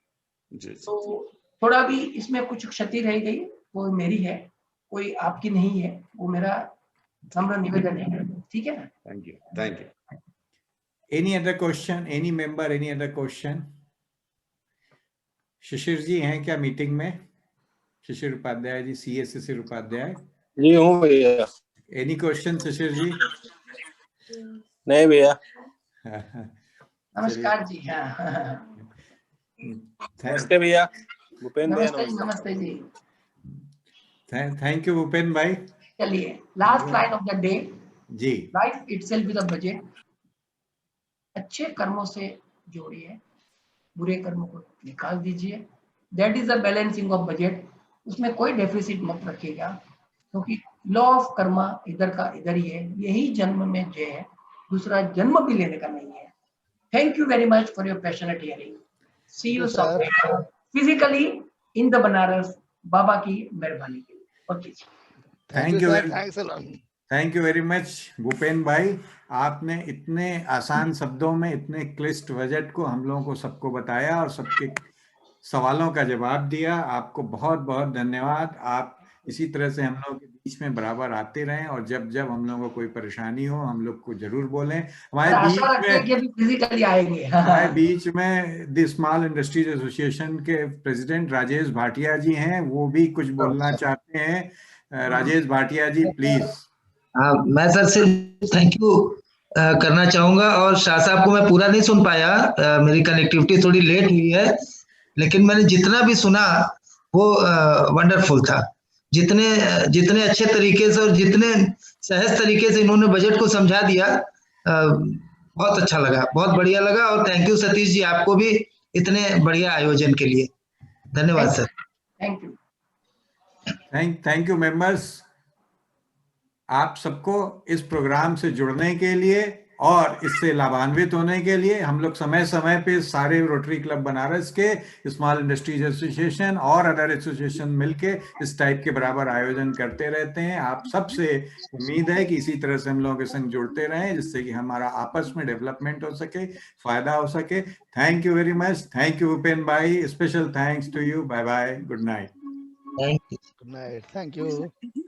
तो थोड़ा भी इसमें कुछ क्षति रह गई वो मेरी है, कोई आपकी नहीं है, वो मेरा नम्र निवेदन है, ठीक है ना? Thank you. Any other question, any member, any other question? Shishir ji हैं क्या मीटिंग में? शिशिर उपाध्याय जी, सीए शिशिर उपाध्याय जी हूँ भैया। Any question Shishir ji? नहीं भैया। नमस्कार जी। हाँ, नमस्ते भैया। भूपेन भैया नमस्ते जी। थैंक यू भूपेन भाई। चलिए, last line of the day जी। Life itself is a budget. अच्छे कर्मों से जोड़िए, बुरे कर्मों को निकाल दीजिए। That is a balancing of budget. उसमें कोई डेफिसिट मत रखिएगा, क्योंकि लॉ ऑफ कर्मा इधर का इधर ही है। यही जन्म में जय है, दूसरा जन्म भी लेने का नहीं है। Thank you very much for your passionate hearing. See you physically in the Banaras, बाबा की मेहरबानी के लिए। Okay, thank you, thank you very much Bhupen bhai, आपने इतने आसान शब्दों में इतने क्लिष्ट बजट को हम लोगों को सबको बताया और सबके सवालों का जवाब दिया। आपको बहुत बहुत धन्यवाद। आप इसी तरह से हम लोग के बीच में बराबर आते रहें और जब जब हम लोगों को कोई परेशानी हो हम लोग को जरूर बोलें। हमारे बीच में द स्मॉल इंडस्ट्रीज एसोसिएशन के प्रेसिडेंट राजेश भाटिया जी हैं, वो भी कुछ बोलना चाहते हैं। राजेश भाटिया जी प्लीज। हाँ, मैं सर से थैंक यू करना चाहूंगा, और शाह साहब को मैं पूरा नहीं सुन पाया, मेरी कनेक्टिविटी थोड़ी लेट हुई है, लेकिन मैंने जितना भी सुना वो वंडरफुल था। जितने अच्छे तरीके से और जितने सहज तरीके से इन्होंने बजट को समझा दिया, बहुत अच्छा लगा, बहुत बढ़िया लगा। और थैंक यू सतीश जी, आपको भी इतने बढ़िया आयोजन के लिए धन्यवाद sir. Thank you. Thank you members, आप सबको इस प्रोग्राम से जुड़ने के लिए और इससे लाभान्वित होने के लिए हम लोग समय समय पे सारे रोटरी क्लब बनारस के, स्मॉल इंडस्ट्रीज एसोसिएशन और अदर एसोसिएशन मिलके इस टाइप के बराबर आयोजन करते रहते हैं। आप सबसे उम्मीद है कि इसी तरह से हम लोगों के संग जुड़ते रहें, जिससे कि हमारा आपस में डेवलपमेंट हो सके, फायदा हो सके। Thank you very much. Thank you Bhupen bhai, special thanks to you. Bye bye, good night. Thank you. Good night, thank you.